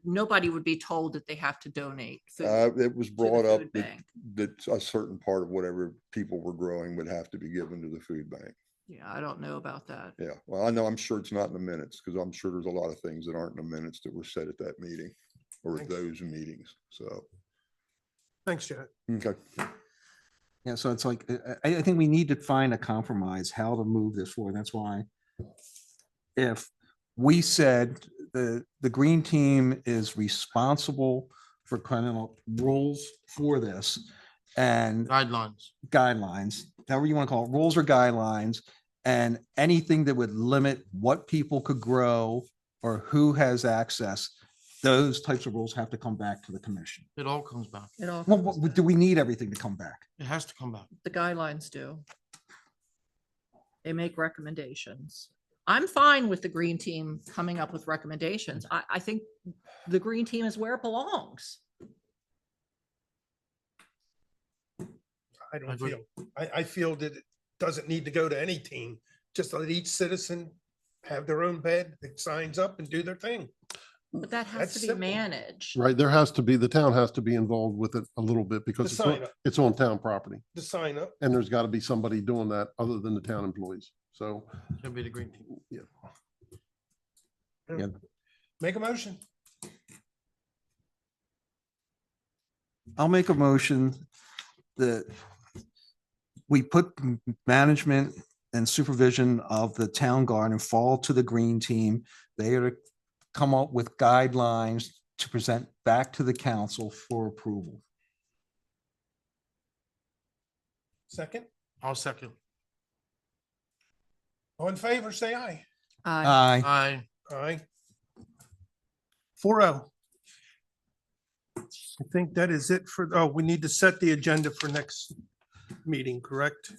nobody would be told that they have to donate food. It was to the brought up food that, bank. that a certain part of whatever people were growing would have to be given to the food bank. Yeah, I don't know about that. Yeah, well, I know, I'm sure it's not in the minutes because I'm sure there's a lot of things that aren't in the minutes that were said at that meeting or at Thanks. those meetings. So, Thanks, Chad. okay. Yeah, so it's like, I think we need to find a compromise, how to move this forward. That's why if we said the green team is responsible for kind of rules for this and guidelines, however you want to call it, rules or guidelines, and anything that would limit what people could grow or who has access, those types of rules have to come back to the commission. It all comes back. It all, Well, do we need everything to come back? It has to come back. the guidelines do. They make recommendations. I'm fine with the green team coming up with recommendations. I think the green team is where it belongs. I don't agree. feel, I feel that it doesn't need to go to any team. Just let each citizen have their own bed that signs up and do their thing. But that has That's to be simple. managed. Right, the town has to be involved with it a little bit because The sign up. it's on town property. The sign up. And there's got to be somebody doing that other than the town employees. So, Should be the green team. Yeah. Make a motion. I'll make a motion that we put management and supervision of the town garden fall to the green team. They are to come up with guidelines to present back to the council for approval. Second. I'll second. All in favor, say aye. Aye. Aye. Aye. 4-0. I think that is it for, oh, we need to set the agenda for next meeting, correct?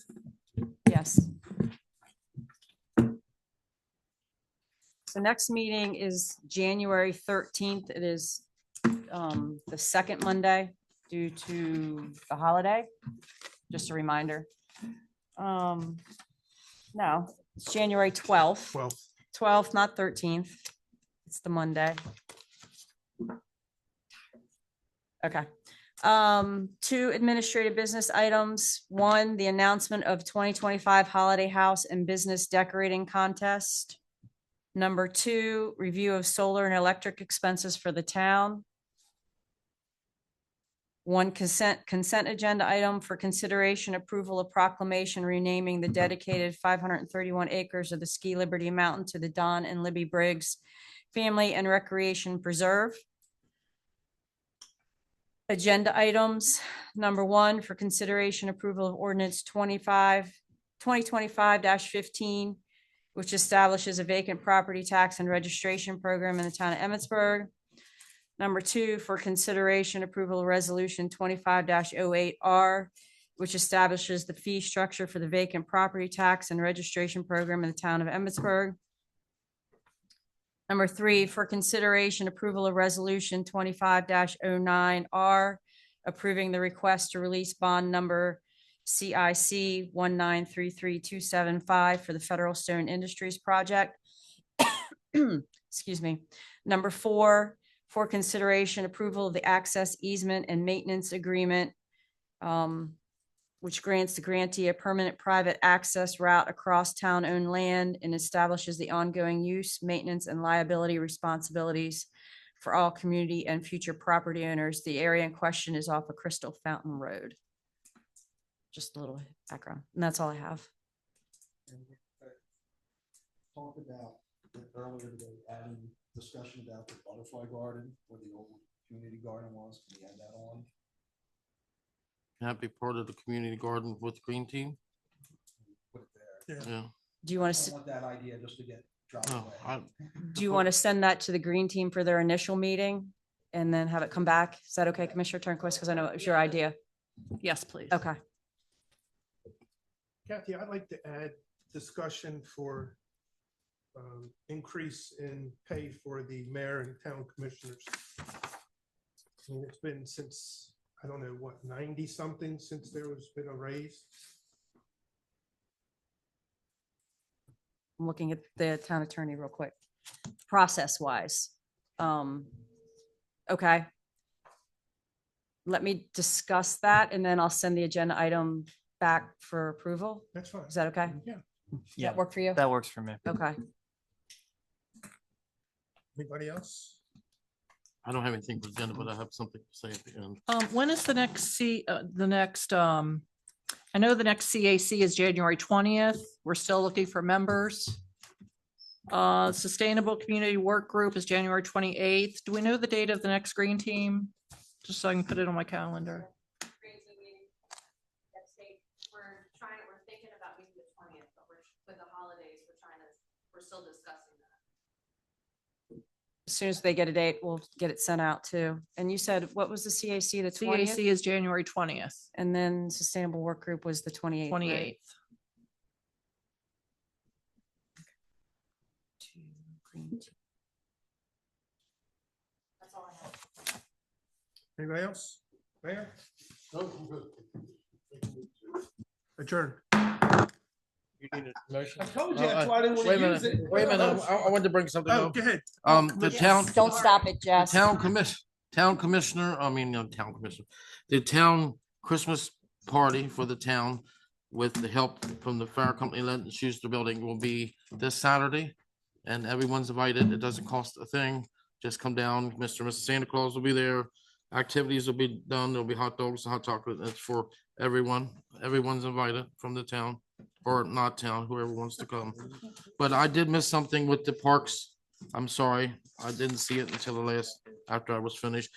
Yes. The next meeting is January 13th. It is the second Monday due to the holiday. Just a reminder. No, it's January 12th. 12th, not 13th. It's the Monday. Okay. Two administrative business items. One, the announcement of 2025 Holiday House and Business Decorating Contest. Number two, review of solar and electric expenses for the town. One consent agenda item for consideration approval of proclamation renaming the dedicated 531 acres of the Ski Liberty Mountain to the Don and Libby Briggs Family and Recreation Preserve. Agenda items, number one, for consideration approval of ordinance 2025-15, which establishes a vacant property tax and registration program in the town of Emmitsburg. Number two, for consideration approval of resolution 25-08R, which establishes the fee structure for the vacant property tax and registration program in the town of Emmitsburg. Number three, for consideration approval of resolution 25-09R, approving the request to release bond number CIC 1933275 for the Federal Stone Industries project. Excuse me. Number four, for consideration approval of the access easement and maintenance agreement, which grants the grantee a permanent private access route across town-owned land and establishes the ongoing use, maintenance, and liability responsibilities for all community and future property owners. The area in question is off of Crystal Fountain Road. Just a little background, and that's all I have. Talked about earlier today, adding discussion about the butterfly garden where the old community garden was. Can we add that on? Can that be part of the community garden with green team? Put it there. Yeah. Do you want I to, want that idea just to get dropped No, away. do you want to send that to the green team for their initial meeting and then have it come back? Is that okay, Commissioner Turnquist? Because I know it was your idea. Yes, please. Okay. Kathy, I'd like to add discussion for increase in pay for the mayor and town commissioners. I mean, it's been since, I don't know, what, 90 something since there was been a raise. I'm looking at the town attorney real quick. Process wise. Okay. Let me discuss that and then I'll send the agenda item back for approval. That's fine. Is that okay? Yeah. Does that work for you? That works for me. Okay. Anybody else? I don't have anything for agenda, but I have something to say at the end. When is the next I know the next CAC is January 20th. We're still looking for members. Sustainable Community Work Group is January 28th. Do we know the date of the next green team? Just so I can put it on my calendar. We're thinking about meeting the 20th, but with the holidays, we're still discussing that. As soon as they get a date, we'll get it sent out too. And you said, what was the CAC, the 20th? CAC is January 20th, And then Sustainable Work Group was the 28th. right? 28th. To green tea. That's all I have. Anybody else? Mayor? Adjourn. You Motion. I told you, that's why I didn't want Wait a to use minute, it. wait a minute. I wanted to bring something Oh, up. go ahead. The town. Don't stop it, The Jess. town commissioner, the town Christmas party for the town with the help from the fire company Lent and Schuster Building will be this Saturday. And everyone's invited. It doesn't cost a thing. Just come down. Mr. and Mrs. Santa Claus will be there. Activities will be done. There'll be hot dogs, hot chocolate. It's for everyone. Everyone's invited from the town or not town, whoever wants to come. But I did miss something with the parks. I'm sorry. I didn't see it until the last, after I was finished.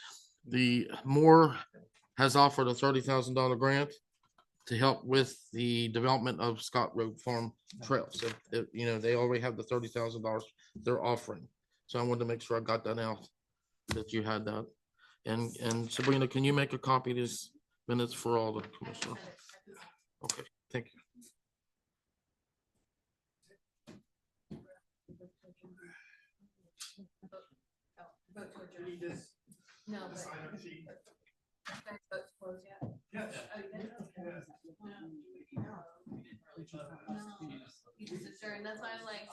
The Moore has offered a $30,000 grant to help with the development of Scott Road Farm Trails. You know, they already have the $30,000 they're offering. So I wanted to make sure I got that out, that you had that. And Sabrina, can you make a copy of these minutes for all the commissioners? Okay, thank you. No. That's why I'm like.